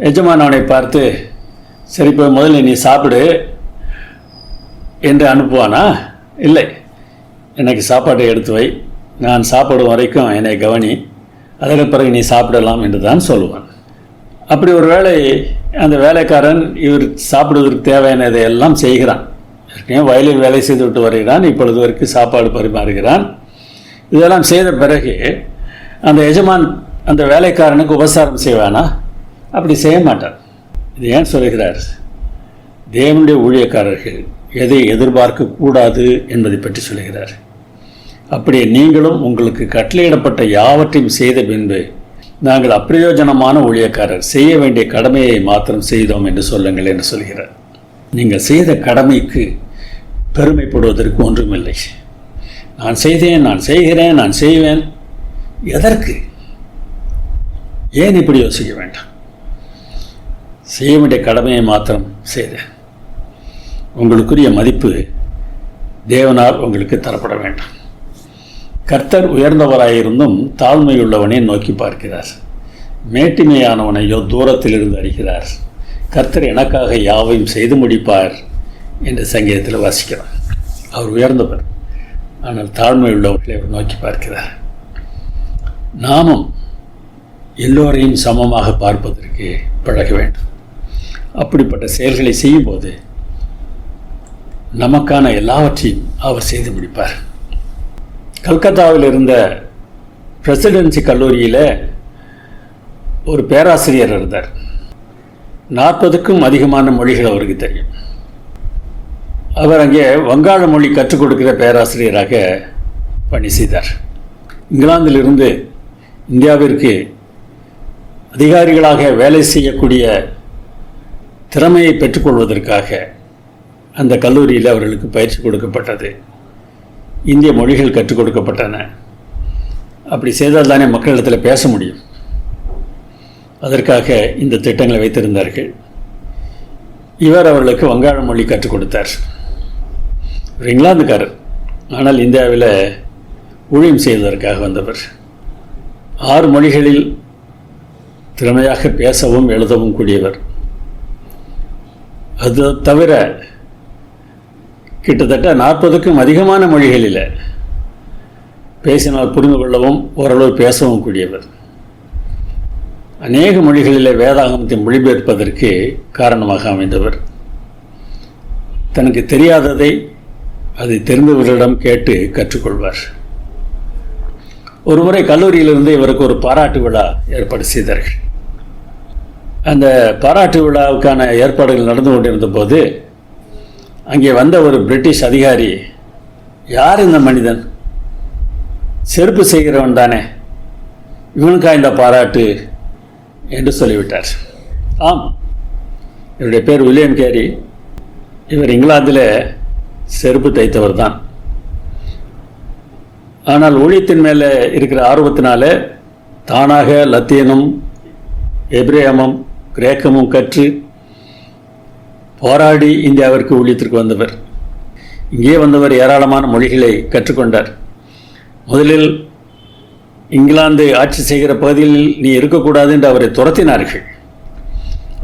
எஜமான் அவனை பார்த்து, சரி போய் முதல்ல நீ சாப்பிடு என்று அனுப்புவானா? இல்லை, எனக்கு சாப்பாட்டை எடுத்து வை, நான் சாப்பிடும் வரைக்கும் என்னை கவனி, அதற்கு பிறகு நீ சாப்பிடலாம் என்று தான் சொல்லுவான். அப்படி ஒரு வேளை அந்த வேலைக்காரன் இவர் சாப்பிடுவதற்கு தேவையானதை எல்லாம் செய்கிறான். ஏற்கனவே வயலில் வேலை செய்து விட்டு வருகிறான், இப்பொழுது வரைக்கும் சாப்பாடு பரிமாறுகிறான். இதெல்லாம் செய்த பிறகு அந்த எஜமான் அந்த வேலைக்காரனுக்கு உபசாரம் செய்வானா? அப்படி செய்ய மாட்டார். இது ஏன் சொல்கிறார்? தேவனுடைய ஊழியக்காரர்கள் எதை எதிர்பார்க்கக்கூடாது என்பதை பற்றி சொல்கிறார். அப்படியே நீங்களும் உங்களுக்கு கட்டளையிடப்பட்ட யாவற்றையும் செய்த பின்பு நாங்கள் அப்பிரயோஜனமான ஊழியக்காரர், செய்ய வேண்டிய கடமையை மாத்திரம் செய்தோம் என்று சொல்லுங்கள் என்று சொல்கிறார். நீங்கள் செய்த கடமைக்கு பெருமைப்படுவதற்கு ஒன்றுமில்லை. நான் செய்தேன், நான் செய்கிறேன், நான் செய்வேன். எதற்கு? ஏன் இப்படி யோசிக்க வேண்டாம்? செய்ய வேண்டிய கடமையை மாத்திரம் செய்தேன். உங்களுக்குரிய மதிப்பு தேவனால் உங்களுக்கு தரப்பட வேண்டாம். கர்த்தர் உயர்ந்தவராயிருந்தும் தாழ்மையுள்ளவனை நோக்கி பார்க்கிறார். மேட்டிமையானவனையோ தூரத்திலிருந்து அறிகிறார். கர்த்தர் எனக்காக யாவையும் செய்து முடிப்பார் என்று சங்கீதத்தில் வாசிக்கிறார். அவர் உயர்ந்தவர், ஆனால் தாழ்மையுள்ளவர்களை அவர் நோக்கி பார்க்கிறார். நாமும் எல்லோரையும் சமமாக பார்ப்பதற்கு பழக வேண்டும். அப்படிப்பட்ட செயல்களை செய்யும்போது நமக்கான எல்லாவற்றையும் அவர் செய்து முடிப்பார். கல்கத்தாவில் இருந்த பிரசிடென்சி கல்லூரியில் ஒரு பேராசிரியர் இருந்தார். 40க்கும் அதிகமான மொழிகள் அவருக்கு தெரியும். அவர் அங்கே வங்காள மொழி கற்றுக் கொடுக்கிற பேராசிரியராக பணி செய்தார். இங்கிலாந்திலிருந்து இந்தியாவிற்கு அதிகாரிகளாக வேலை செய்யக்கூடிய திறமையை பெற்றுக்கொள்வதற்காக அந்த கல்லூரியில் அவர்களுக்கு பயிற்சி கொடுக்கப்பட்டது. இந்திய மொழிகள் கற்றுக் கொடுக்கப்பட்டன. அப்படி செய்தால் தானே மக்களிடத்தில் பேச முடியும். அதற்காக இந்த திட்டங்களை வைத்திருந்தார்கள். இவர் அவர்களுக்கு வங்காள மொழி கற்றுக் கொடுத்தார். ஒரு இங்கிலாந்துக்காரர், ஆனால் இந்தியாவில் ஊழியம் செய்வதற்காக வந்தவர். 6 மொழிகளில் திறமையாக பேசவும் எழுதவும் கூடியவர். அது தவிர கிட்டத்தட்ட 40க்கும் அதிகமான மொழிகளில் பேசினால் புரிந்து கொள்ளவும் ஓரளவு பேசவும் கூடியவர். அநேக மொழிகளில் வேதாகமத்தை மொழிபெயர்ப்பதற்கு காரணமாக அமைந்தவர். தனக்கு தெரியாததை அதை தெரிந்தவர்களிடம் கேட்டு கற்றுக்கொள்வார். ஒருமுறை கல்லூரியிலிருந்து இவருக்கு ஒரு பாராட்டு விழா ஏற்பாடு செய்தார்கள். அந்த பாராட்டு விழாவுக்கான ஏற்பாடுகள் நடந்து கொண்டிருந்த போது அங்கே வந்த ஒரு பிரிட்டிஷ் அதிகாரி, யார் இந்த மனிதன்? செருப்பு செய்கிறவன் தானே, இவனுக்கா இந்த பாராட்டு என்று சொல்லிவிட்டார். ஆம், இவருடைய பேர் வில்லியம் கேரி. இவர் இங்கிலாந்தில் செருப்பு தைத்தவர் தான். ஆனால் ஊழியத்தின் மேலே இருக்கிற ஆர்வத்தினால தானாக லத்தீனும் எபிரேயமும் கிரேக்கமும் கற்று போராடி இந்தியாவிற்கு ஊழியத்திற்கு வந்தவர். இங்கே வந்தவர் ஏராளமான மொழிகளை கற்றுக்கொண்டார். முதலில் இங்கிலாந்து ஆட்சி செய்கிற பகுதியில் நீ இருக்கக்கூடாது என்று அவரை துரத்தினார்கள்.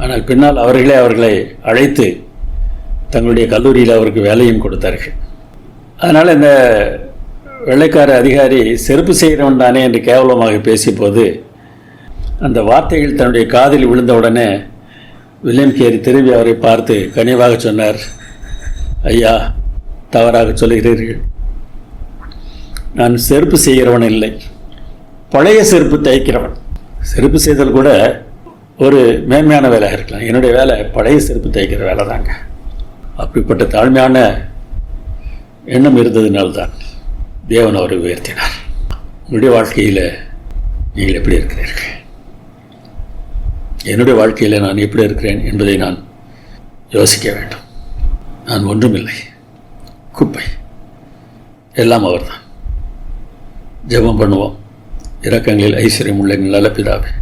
ஆனால் பின்னால் அவர்களை அழைத்து தங்களுடைய கல்லூரியில் அவருக்கு வேலையும் கொடுத்தார்கள். அதனால் இந்த வெள்ளைக்கார அதிகாரி செருப்பு செய்கிறவன் தானே என்று கேவலமாக பேசிய போது அந்த வார்த்தைகள் தன்னுடைய காதில் விழுந்தவுடனே வில்லியம் கேரி திரும்பி அவரை பார்த்து கனிவாக சொன்னார், ஐயா, தவறாக சொல்கிறீர்கள். நான் செருப்பு செய்கிறவன் இல்லை, பழைய செருப்பு தைக்கிறவன். செருப்பு செய்தல் கூட ஒரு மேன்மையான வேலையாக இருக்கலாம். என்னுடைய வேலை பழைய செருப்பு தைக்கிற வேலை தாங்க. அப்படிப்பட்ட தாழ்மையான எண்ணம் இருந்ததினால்தான் தேவன் அவரை உயர்த்தினார். உங்களுடைய வாழ்க்கையில் நீங்கள் எப்படி இருக்கிறீர்கள்? என்னுடைய வாழ்க்கையில் நான் எப்படி இருக்கிறேன் என்பதை நான் யோசிக்க வேண்டும். நான் ஒன்றுமில்லை, குப்பை. எல்லாம் அவர்தான். ஜெபம் பண்ணுவோம். இரக்கங்களில் ஐஸ்வர்யம் உள்ள எங்கள் நல்ல பிதாவே,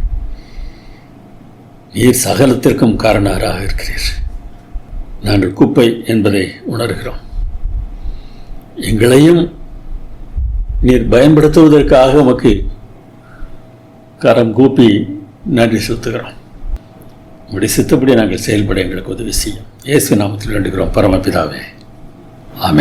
நீர் சகலத்திற்கும் காரணராக இருக்கிறீர். நாங்கள் குப்பை என்பதை உணர்கிறோம். எங்களையும் நீர் பயன்படுத்துவதற்காக உமக்கு கரம் கூப்பி நன்றி செலுத்துகிறோம். உங்களுடைய சித்தப்படி நாங்கள் செயல்பட எங்களுக்கு உதவி செய்யும். இயேசு நாமத்தில் வேண்டுகிறோம் பரமபிதாவே. ஆமென்.